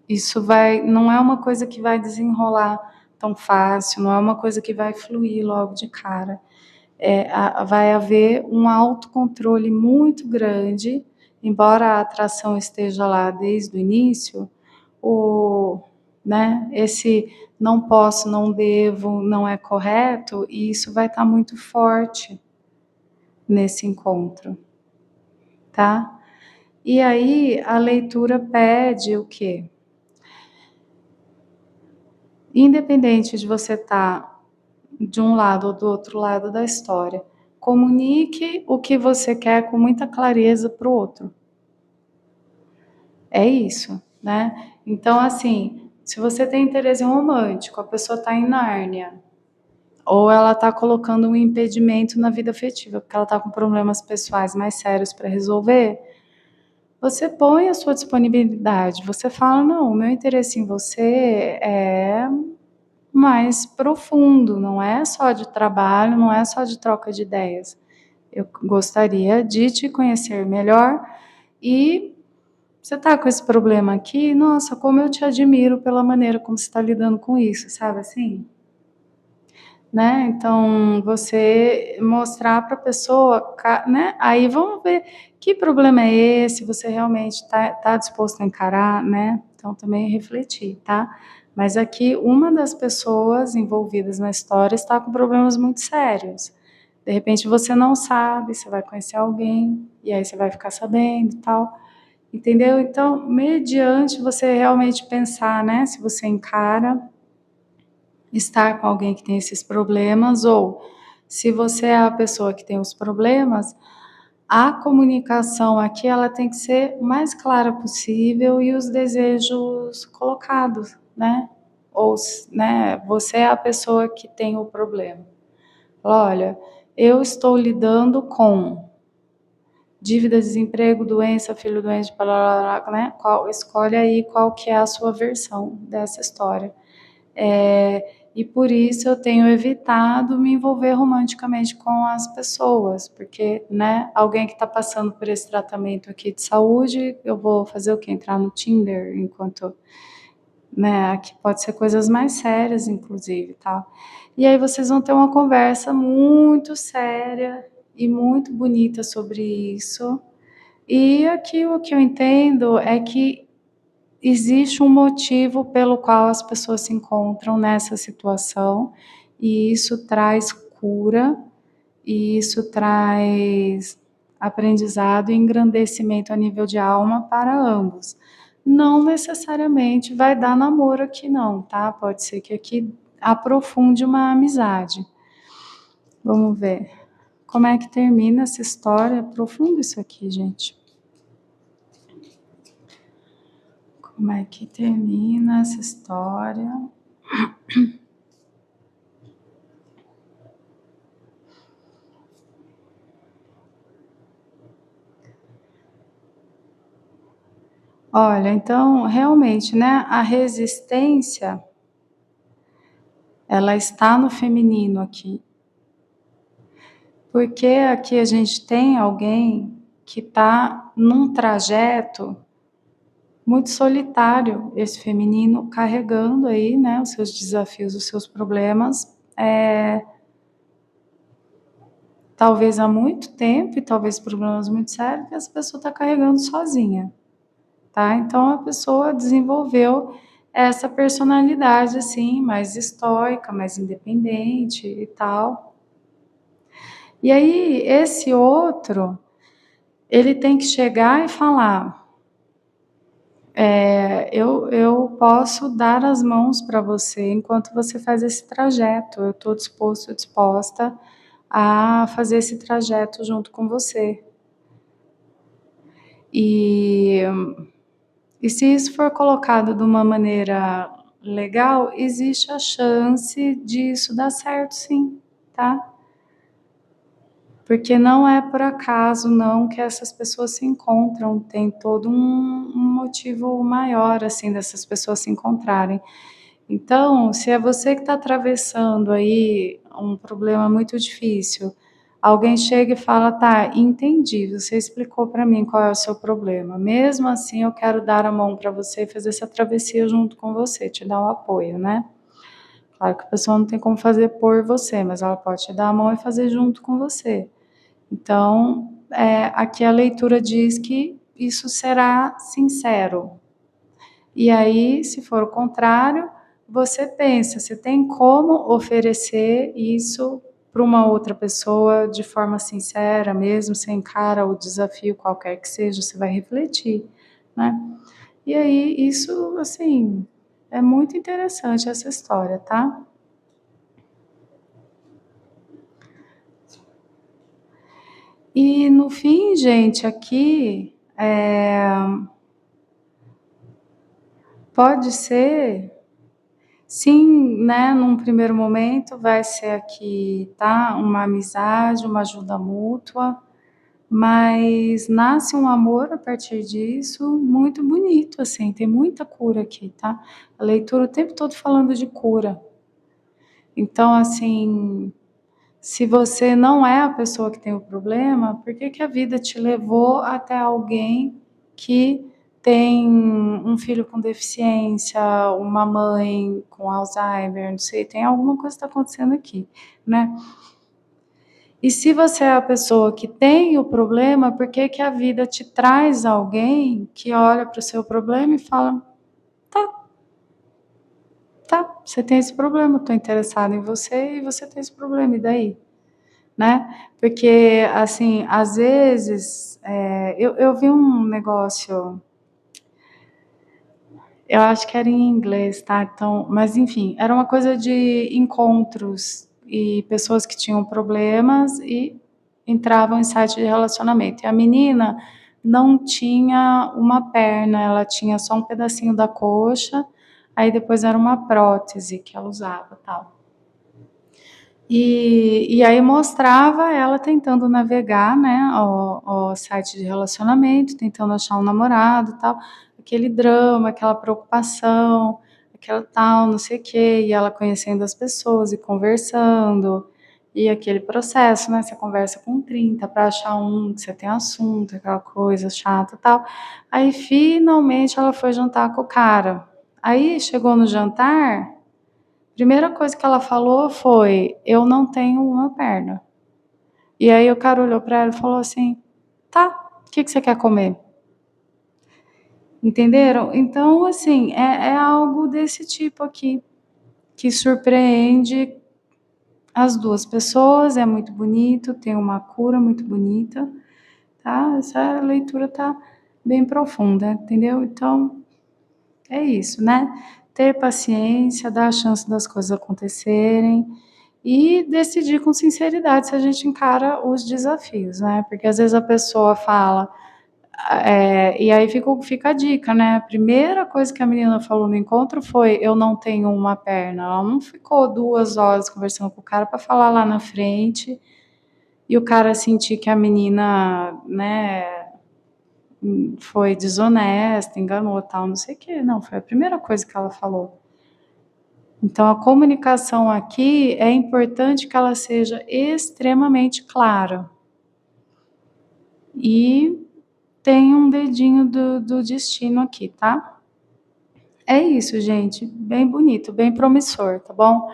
Isso não é uma coisa que vai desenrolar tão fácil, não é uma coisa que vai fluir logo de cara. Vai haver um autocontrole muito grande, embora a atração esteja lá desde o início, né, esse não posso, não devo, não é correto, e isso vai estar muito forte nesse encontro, tá? E aí a leitura pede o quê? Independente de você estar de um lado ou do outro lado da história, comunique o que você quer com muita clareza para o outro. É isso, né? Então, assim, se você tem interesse romântico, a pessoa está em Nárnia, ou ela está colocando um impedimento na vida afetiva, porque ela está com problemas pessoais mais sérios para resolver, você põe a sua disponibilidade, você fala, não, o meu interesse em você é mais profundo, não é só de trabalho, não é só de troca de ideias. Eu gostaria de te conhecer melhor e você está com esse problema aqui, nossa, como eu te admiro pela maneira como você está lidando com isso, sabe assim? Né? Então, você mostrar para a pessoa, né? Aí vamos ver que problema é esse, você realmente está disposto a encarar, né? Então, também refletir, tá? Mas aqui, uma das pessoas envolvidas na história está com problemas muito sérios. De repente, você não sabe, você vai conhecer alguém, e aí você vai ficar sabendo e tal. Entendeu? Então, mediante você realmente pensar, né? Se você encara estar com alguém que tem esses problemas, ou se você é a pessoa que tem os problemas, a comunicação aqui ela tem que ser o mais clara possível e os desejos colocados, né? Ou, né, você é a pessoa que tem o problema. Olha, eu estou lidando com dívida, desemprego, doença, filho doente, blá, blá, blá, né? Escolhe aí qual que é a sua versão dessa história. E por isso eu tenho evitado me envolver romanticamente com as pessoas, porque, né, alguém que está passando por esse tratamento aqui de saúde, eu vou fazer o quê? Entrar no Tinder enquanto, né, aqui pode ser coisas mais sérias, inclusive, tá? E aí vocês vão ter uma conversa muito séria e muito bonita sobre isso. E aqui o que eu entendo é que existe um motivo pelo qual as pessoas se encontram nessa situação, e isso traz cura, e isso traz aprendizado e engrandecimento a nível de alma para ambos. Não necessariamente vai dar namoro aqui não, tá? Pode ser que aqui aprofunde uma amizade. Vamos ver. Como é que termina essa história? Profundo isso aqui, gente. Como é que termina essa história? Olha, então, realmente, né, a resistência, ela está no feminino aqui. Porque aqui a gente tem alguém que está num trajeto muito solitário, esse feminino carregando aí, né, os seus desafios, os seus problemas, talvez há muito tempo e talvez problemas muito sérios que essa pessoa está carregando sozinha, tá? Então a pessoa desenvolveu essa personalidade assim, mais estoica, mais independente e tal. E aí esse outro, ele tem que chegar e falar: eu posso dar as mãos para você enquanto você faz esse trajeto. Eu estou disposto, disposta a fazer esse trajeto junto com você. E, e se isso for colocado de uma maneira legal, existe a chance disso dar certo, sim, tá? Porque não é por acaso, não, que essas pessoas se encontram, tem todo um motivo maior, assim, dessas pessoas se encontrarem. Então, se é você que está atravessando aí um problema muito difícil, alguém chega e fala: "Tá, entendi, você explicou para mim qual é o seu problema. Mesmo assim, eu quero dar a mão para você e fazer essa travessia junto com você, te dar o apoio", né. Claro que a pessoa não tem como fazer por você, mas ela pode te dar a mão e fazer junto com você. Então, aqui a leitura diz que isso será sincero. E aí, se for o contrário, você pensa, você tem como oferecer isso para uma outra pessoa de forma sincera mesmo, você encara o desafio qualquer que seja, você vai refletir, né. E aí isso, assim, é muito interessante essa história, tá. E no fim, gente, aqui, pode ser sim, né, num primeiro momento vai ser aqui, tá, uma amizade, uma ajuda mútua, mas nasce um amor a partir disso muito bonito, assim, tem muita cura aqui, tá. A leitura o tempo todo falando de cura. Então, assim, se você não é a pessoa que tem o problema, por que que a vida te levou até alguém que tem um filho com deficiência, uma mãe com Alzheimer, não sei, tem alguma coisa que está acontecendo aqui, né. E se você é a pessoa que tem o problema, por que que a vida te traz alguém que olha para o seu problema e fala: "Tá, tá, você tem esse problema, estou interessado em você e você tem esse problema, e daí?", né. Porque, assim, às vezes, eu vi um negócio, eu acho que era em inglês, tá, então mas enfim, era uma coisa de encontros e pessoas que tinham problemas e entravam em site de relacionamento. E a menina não tinha uma perna, ela tinha só um pedacinho da coxa, aí depois era uma prótese que ela usava, tal. E aí mostrava ela tentando navegar, né, o site de relacionamento, tentando achar um namorado, e tal, aquele drama, aquela preocupação, aquela tal, não sei o quê, e ela conhecendo as pessoas e conversando, e aquele processo, né, você conversa com 30 para achar um que você tem assunto, aquela coisa chata, e tal. Aí finalmente ela foi jantar com o cara. Aí chegou no jantar, primeira coisa que ela falou foi: "Eu não tenho uma perna". E aí o cara olhou pra ela e falou assim: "Tá, o que que você quer comer?". Entenderam? Então, assim, é algo desse tipo aqui, que surpreende as 2 pessoas, é muito bonito, tem uma cura muito bonita, tá. Essa leitura tá bem profunda, entendeu? Então, é isso, né, ter paciência, dar a chance das coisas acontecerem e decidir com sinceridade se a gente encara os desafios, né, porque às vezes a pessoa fala, e aí fica a dica, né, a primeira coisa que a menina falou no encontro foi: "Eu não tenho uma perna", ela não ficou 2 horas conversando com o cara para falar lá na frente, e o cara sentir que a menina, né, foi desonesta, enganou, tal, não sei o quê. Não, foi a primeira coisa que ela falou. Então a comunicação aqui é importante que ela seja extremamente clara e tem um dedinho do destino aqui, tá. É isso, gente, bem bonito, bem promissor, tá bom.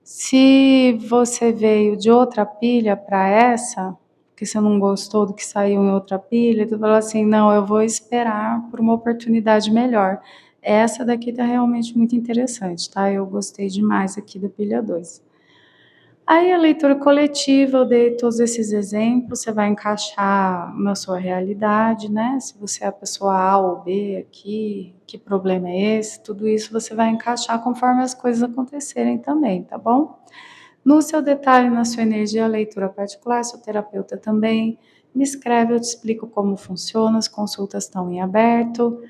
Se você veio de outra pilha para essa, porque você não gostou do que saiu em outra pilha, tu falou assim: "Não, eu vou esperar por uma oportunidade melhor". Essa daqui tá realmente muito interessante, tá, eu gostei demais aqui da pilha 2. Aí a leitura coletiva, eu dei todos esses exemplos, você vai encaixar na sua realidade, né, se você é a pessoa A ou B aqui, que problema é esse, tudo isso você vai encaixar conforme as coisas acontecerem também, tá bom? No seu detalhe, na sua energia, leitura particular, sou terapeuta também, me escreve, eu te explico como funciona, as consultas estão em aberto.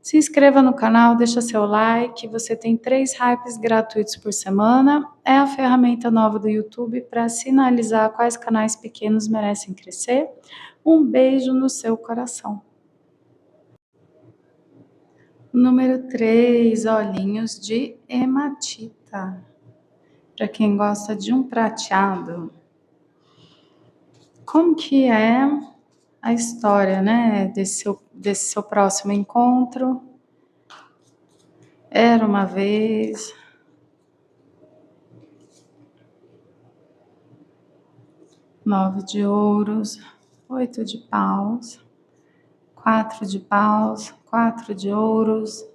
Se inscreva no canal, deixa seu like, você tem 3 hypes gratuitos por semana, é a ferramenta nova do YouTube para sinalizar quais canais pequenos merecem crescer. Um beijo no seu coração. Número 3, olhinhos de hematita, para quem gosta de um prateado. como que é a história, né, desse seu próximo encontro? Era uma vez. 9 de ouros, 8 de paus, 4 de paus, 4 de ouros,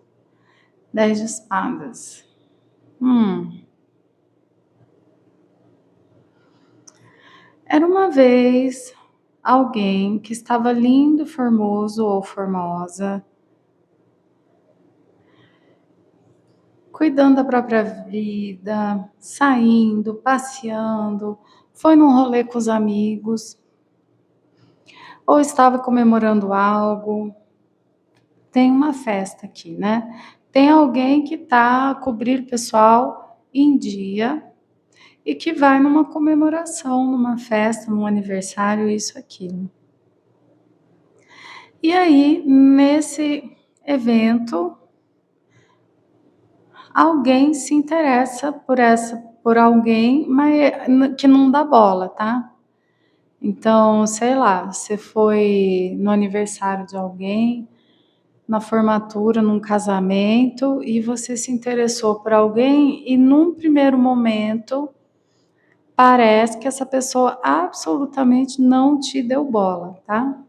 10 de espadas. Era uma vez alguém que estava lindo, formoso ou formosa, cuidando da própria vida, saindo, passeando, foi num rolê com os amigos, ou estava comemorando algo. Tem uma festa aqui, né? Tem alguém que está a cobrir o pessoal em dia e que vai numa comemoração, numa festa, num aniversário, isso, aquilo. E aí, nesse evento, alguém se interessa por alguém, mas que não dá bola, tá? Então, sei lá, você foi no aniversário de alguém, na formatura, num casamento, e você se interessou por alguém e num primeiro momento parece que essa pessoa absolutamente não te deu bola, tá?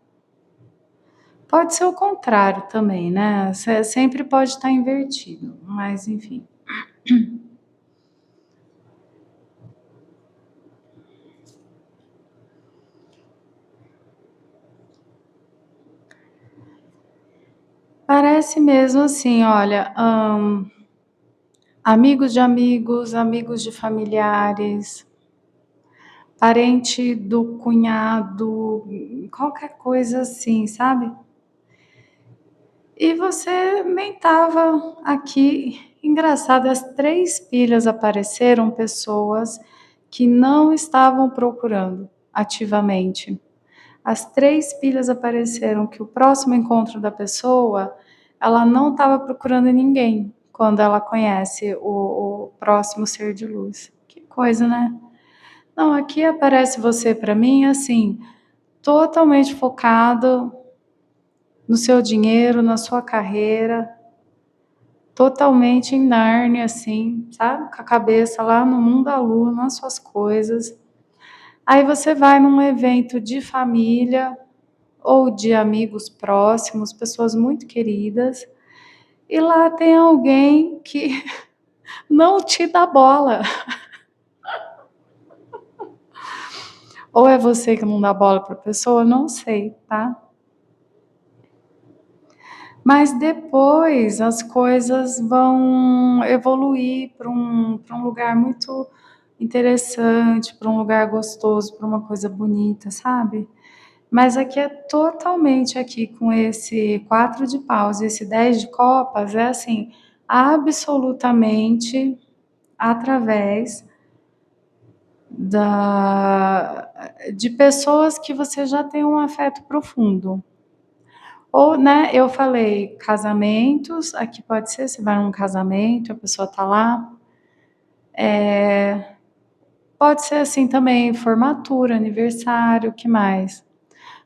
Pode ser o contrário também, né? Sempre pode estar invertido, mas enfim. Parece mesmo assim, olha, amigos de amigos, amigos de familiares, parente do cunhado, qualquer coisa assim, sabe? E você nem estava aqui. Engraçado, as 3 pilhas apareceram pessoas que não estavam procurando ativamente. As 3 pilhas apareceram que o próximo encontro da pessoa, ela não estava procurando ninguém quando ela conhece o próximo ser de luz. Que coisa, né? Não, aqui aparece você para mim assim, totalmente focado no seu dinheiro, na sua carreira, totalmente em Nárnia, assim, sabe? Com a cabeça lá no mundo da lua, nas suas coisas. Aí você vai num evento de família ou de amigos próximos, pessoas muito queridas, e lá tem alguém que não te dá bola. Ou é você que não dá bola para a pessoa, não sei, tá? Mas depois as coisas vão evoluir para um lugar muito interessante, para um lugar gostoso, para uma coisa bonita, sabe? Mas aqui é totalmente aqui com esse 4 de paus e esse 10 de copas, é assim, absolutamente através de pessoas que você já tem um afeto profundo. Ou, né, eu falei casamentos, aqui pode ser, você vai num casamento, a pessoa tá lá. Pode ser assim também, formatura, aniversário, o que mais?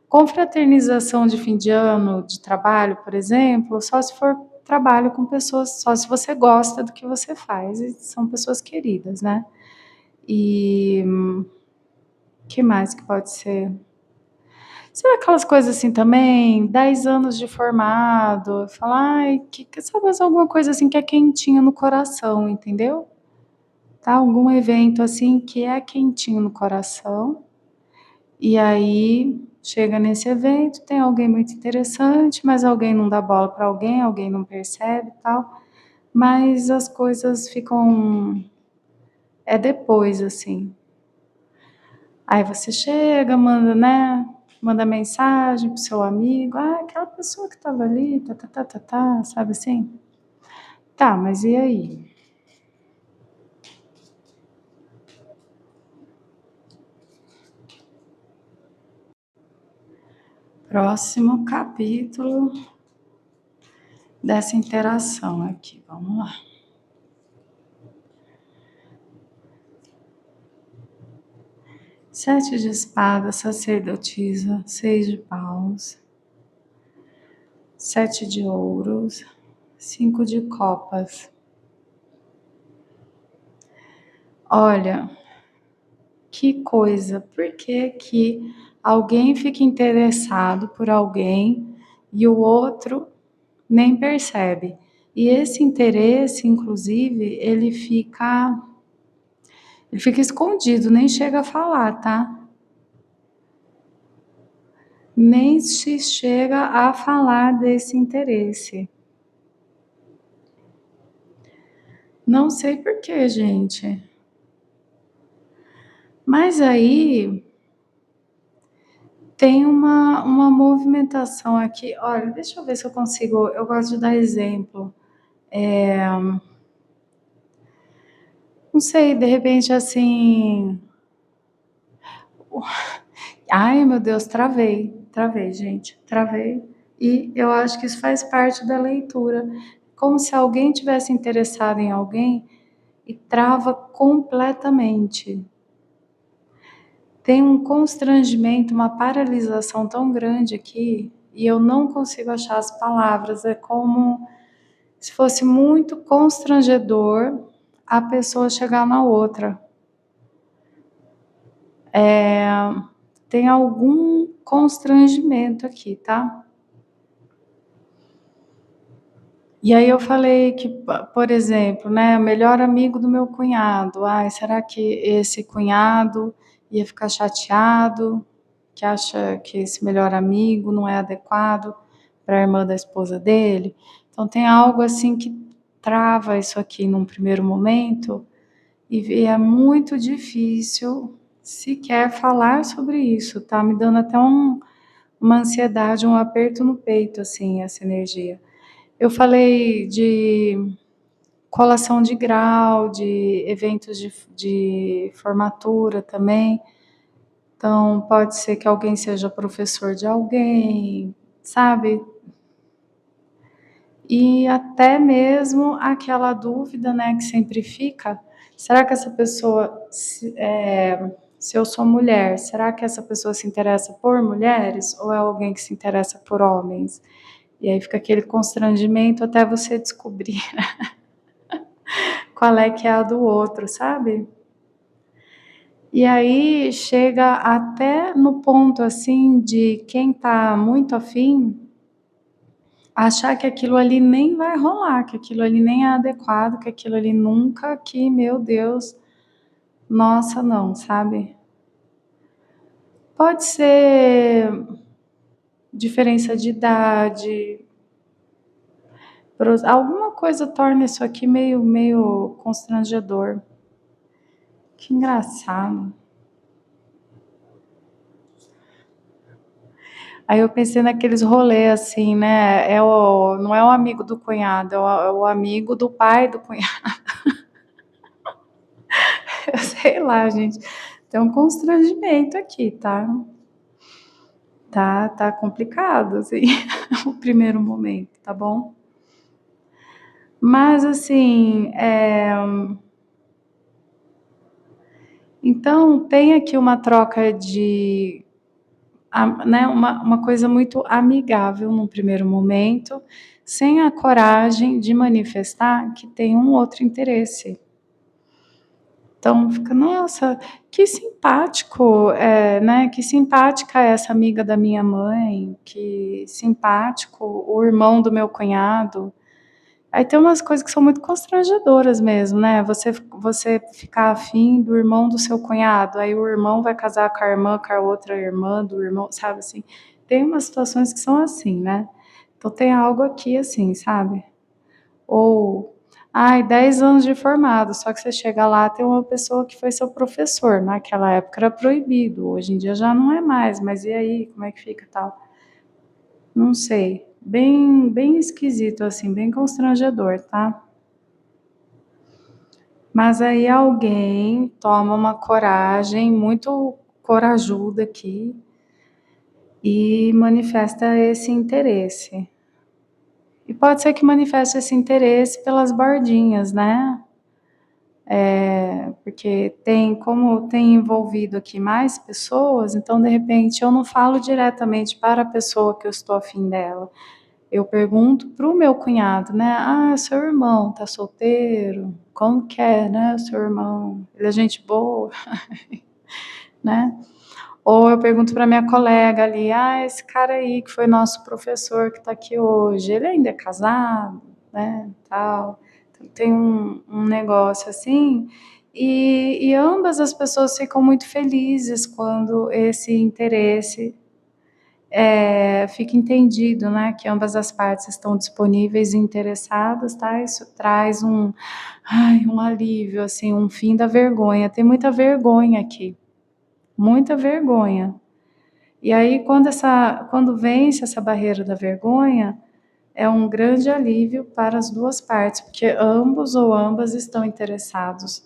Confraternização de fim de ano, de trabalho, por exemplo, só se for trabalho com pessoas, só se você gosta do que você faz, e são pessoas queridas, né? E que mais que pode ser? Sabe aquelas coisas assim também, 10 anos de formado, falar, ai, sabe, alguma coisa assim que é quentinha no coração, entendeu? Tá? Algum evento assim que é quentinho no coração, e aí chega nesse evento, tem alguém muito interessante, mas alguém não dá bola para alguém, alguém não percebe e tal, mas as coisas ficam, é depois, assim. Aí você chega, manda, né? Manda mensagem pro seu amigo, ah, aquela pessoa que estava ali, tá, tá, tá, tá, tá, sabe assim? Tá, mas e aí? Próximo capítulo dessa interação aqui, vamos lá. 7 de espadas, sacerdotisa, 6 de paus, 7 de ouros, 5 de copas. Olha, que coisa, por que que alguém fica interessado por alguém e o outro nem percebe? E esse interesse, inclusive, ele fica escondido, nem chega a falar, tá? Nem se chega a falar desse interesse. Não sei por quê, gente. Mas aí tem uma movimentação aqui. Olha, deixa eu ver se eu consigo. Eu gosto de dar exemplo. Não sei, de repente assim. Ai, meu Deus, travei, gente, travei. E eu acho que isso faz parte da leitura. Como se alguém tivesse interessado em alguém e trava completamente. Tem um constrangimento, uma paralisação tão grande aqui e eu não consigo achar as palavras. É como se fosse muito constrangedor a pessoa chegar na outra. Tem algum constrangimento aqui, tá? E aí eu falei que, por exemplo, né, o melhor amigo do meu cunhado. Ai, será que esse cunhado ia ficar chateado, que acha que esse melhor amigo não é adequado para a irmã da esposa dele? Então tem algo assim que trava isso aqui num primeiro momento e é muito difícil sequer falar sobre isso, tá me dando até uma ansiedade, um aperto no peito, assim, essa energia. Eu falei de colação de grau, de eventos de formatura também. Então, pode ser que alguém seja professor de alguém, sabe? E até mesmo aquela dúvida, né, que sempre fica: será que essa pessoa, se eu sou mulher, será que essa pessoa se interessa por mulheres ou é alguém que se interessa por homens? E aí fica aquele constrangimento até você descobrir qual é que é a do outro, sabe? E aí chega até no ponto assim de quem tá muito afim achar que aquilo ali nem vai rolar, que aquilo ali nem é adequado, que aquilo ali nunca, que meu Deus, nossa, não, sabe? Pode ser diferença de idade, alguma coisa torna isso aqui meio constrangedor. Que engraçado. Aí eu pensei naqueles rolês assim, né? Não é o amigo do cunhado, é o amigo do pai do cunhado. Eu sei lá, gente. Tem um constrangimento aqui, tá? Tá complicado, assim, o primeiro momento, tá bom? Mas, assim, então tem aqui uma troca de, né, uma coisa muito amigável num primeiro momento, sem a coragem de manifestar que tem um outro interesse. Então fica, nossa, que simpático, né? Que simpática essa amiga da minha mãe, que simpático o irmão do meu cunhado. Aí tem umas coisas que são muito constrangedoras mesmo, né? Você ficar afim do irmão do seu cunhado, aí o irmão vai casar com a outra irmã do irmão, sabe assim? Tem umas situações que são assim, né? Então tem algo aqui assim, sabe? Ou, ai, 10 anos de formado, só que você chega lá, tem uma pessoa que foi seu professor, naquela época era proibido, hoje em dia já não é mais, mas e aí, como é que fica tal? Não sei, bem esquisito assim, bem constrangedor, tá? Mas aí alguém toma uma coragem muito corajuda aqui e manifesta esse interesse. E pode ser que manifeste esse interesse pelas bordinhas, né? Porque como tem envolvido aqui mais pessoas, então de repente eu não falo diretamente para a pessoa que eu estou afim dela. Eu pergunto para o meu cunhado, né? Ah, seu irmão tá solteiro? Como que é, né, seu irmão? Ele é gente boa, né? Ou eu pergunto para minha colega ali, ah, esse cara aí que foi nosso professor que está aqui hoje, ele ainda é casado, né, tal. Então, tem um negócio assim, e ambas as pessoas ficam muito felizes quando esse interesse fica entendido, né, que ambas as partes estão disponíveis e interessadas, tá? Isso traz um alívio, assim, um fim da vergonha. Tem muita vergonha aqui, muita vergonha. E aí, quando vence essa barreira da vergonha, é um grande alívio para as duas partes, porque ambos ou ambas estão interessados.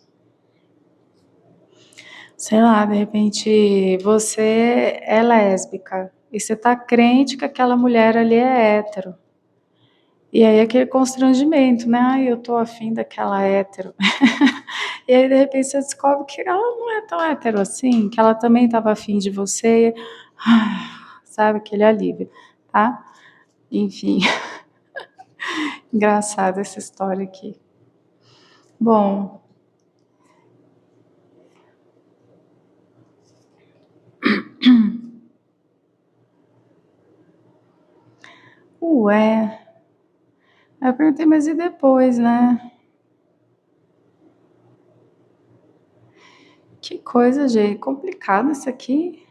Sei lá, de repente você é lésbica e você tá crente que aquela mulher ali é hétero. E aí aquele constrangimento, né? Ai, eu tô afim daquela hétero. E aí, de repente, você descobre que ela não é tão hétero assim, que ela também estava afim de você. Sabe, aquele alívio, tá? Enfim, engraçada essa história aqui. Bom, ué, eu perguntei, mas e depois, né? Que coisa, gente, complicado isso aqui.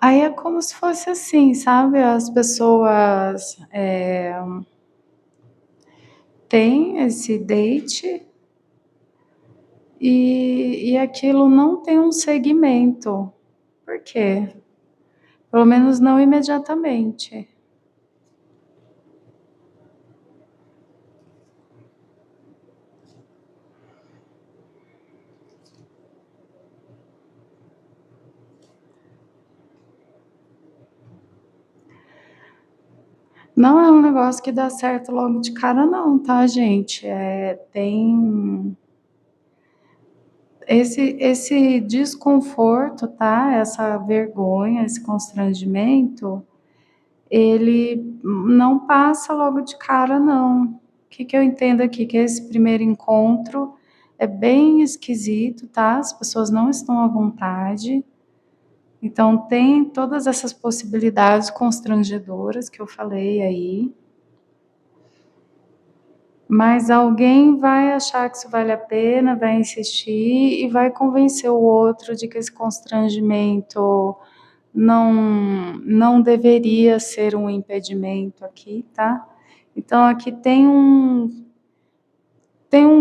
Aí é como se fosse assim, sabe? As pessoas têm esse date e aquilo não tem um segmento. Por quê? Pelo menos não imediatamente. Não é um negócio que dá certo logo de cara, não, tá, gente? Tem esse desconforto, tá? Essa vergonha, esse constrangimento, ele não passa logo de cara, não. O que eu entendo aqui? Que esse primeiro encontro é bem esquisito, tá? As pessoas não estão à vontade. Então, tem todas essas possibilidades constrangedoras que eu falei aí. Mas alguém vai achar que isso vale a pena, vai insistir e vai convencer o outro de que esse constrangimento não deveria ser um impedimento aqui, tá? Então aqui tem um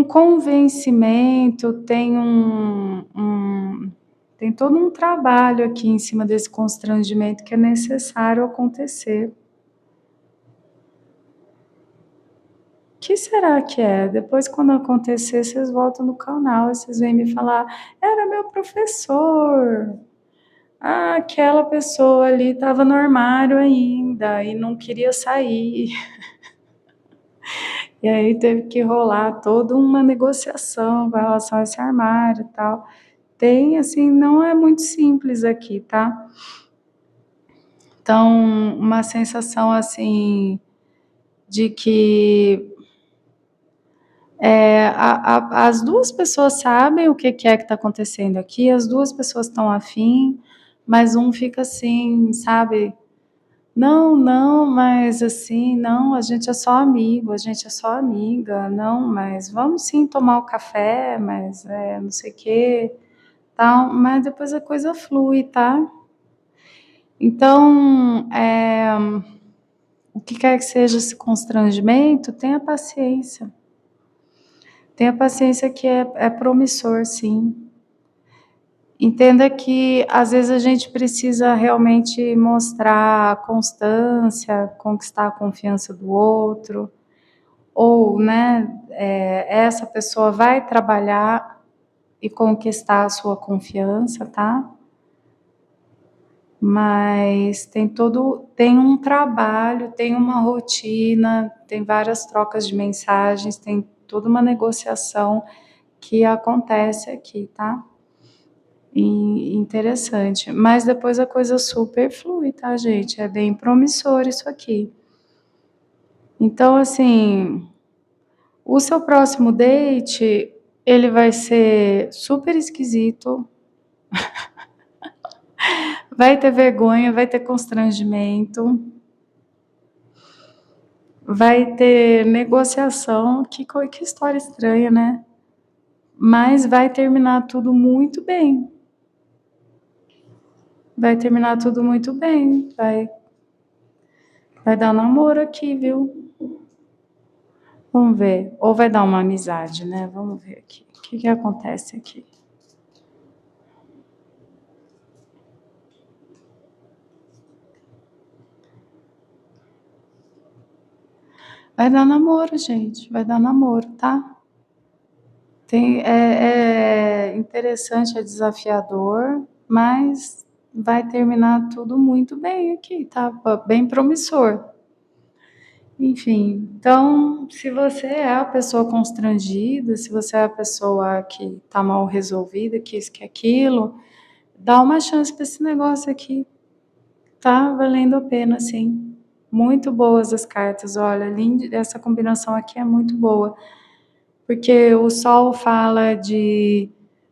convencimento, tem todo um trabalho aqui em cima desse constrangimento que é necessário acontecer. O que será que é? Depois, quando acontecer, vocês voltam no canal e vocês vêm me falar: era meu professor. Ah, aquela pessoa ali estava no armário ainda e não queria sair. E aí teve que rolar toda uma negociação com relação a esse armário e tal. Tem, assim, não é muito simples aqui, tá? Então, uma sensação assim de que as duas pessoas sabem o que é que está acontecendo aqui, as duas pessoas estão afim, mas um fica assim, sabe? Não, não, mas assim, não, a gente é só amigo, a gente é só amiga, não, mas vamos sim tomar o café, mas não sei o quê, tal, mas depois a coisa flui, tá? Então, o que quer que seja esse constrangimento, tenha paciência. Tenha paciência que é promissor, sim. Entenda que às vezes a gente precisa realmente mostrar constância, conquistar a confiança do outro, ou, né, essa pessoa vai trabalhar e conquistar a sua confiança, tá? Mas tem um trabalho, tem uma rotina, tem várias trocas de mensagens, tem toda uma negociação que acontece aqui, tá? E interessante. Mas depois a coisa super flui, tá, gente? É bem promissor isso aqui. Então, assim, o seu próximo date, ele vai ser super esquisito, vai ter vergonha, vai ter constrangimento, vai ter negociação, que história estranha, né? Mas vai terminar tudo muito bem. Vai terminar tudo muito bem. Vai dar namoro aqui, viu? Vamos ver. Ou vai dar uma amizade, né? Vamos ver aqui. O que acontece aqui? Vai dar namoro, gente. Vai dar namoro, tá? É interessante, é desafiador, mas vai terminar tudo muito bem aqui, tá? Bem promissor. Enfim, então, se você é a pessoa constrangida, se você é a pessoa que tá mal resolvida, que isso, que aquilo, dá uma chance para esse negócio aqui. Tá valendo a pena, sim. Muito boas as cartas, olha, essa combinação aqui é muito boa, porque o Sol fala de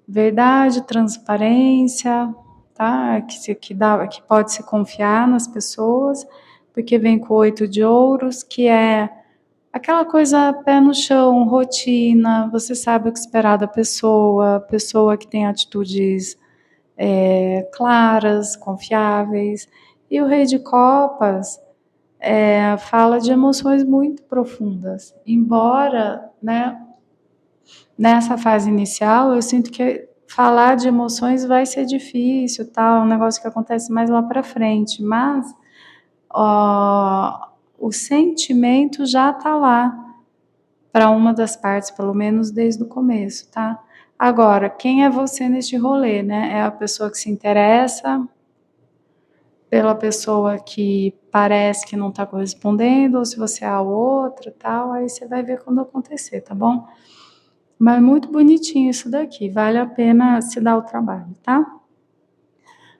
verdade, transparência, tá? Que pode se confiar nas pessoas, porque vem com o 8 de ouros, que é aquela coisa pé no chão, rotina, você sabe o que esperar da pessoa, pessoa que tem atitudes claras, confiáveis. E o Rei de Copas fala de emoções muito profundas. Embora, né, nessa fase inicial, eu sinto que falar de emoções vai ser difícil, tal, um negócio que acontece mais lá para frente, mas ó, o sentimento já está lá para uma das partes, pelo menos desde o começo, tá? Agora, quem é você neste rolê, né? É a pessoa que se interessa pela pessoa que parece que não está correspondendo, ou se você é a outra, tal, aí você vai ver quando acontecer, tá bom? Mas muito bonitinho isso daqui, vale a pena se dar o trabalho, tá?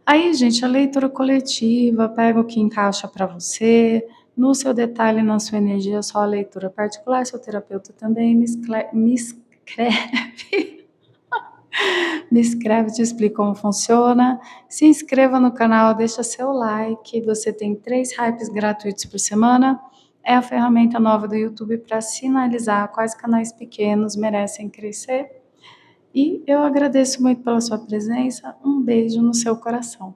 Aí, gente, a leitura coletiva, pega o que encaixa para você, no seu detalhe, na sua energia, só a leitura particular, seu terapeuta também me escreve, me escreve, te explica como funciona. Se inscreva no canal, deixa seu like. Você tem 3 hypes gratuitos por semana. É a ferramenta nova do YouTube para sinalizar quais canais pequenos merecem crescer. E eu agradeço muito pela sua presença. Um beijo no seu coração.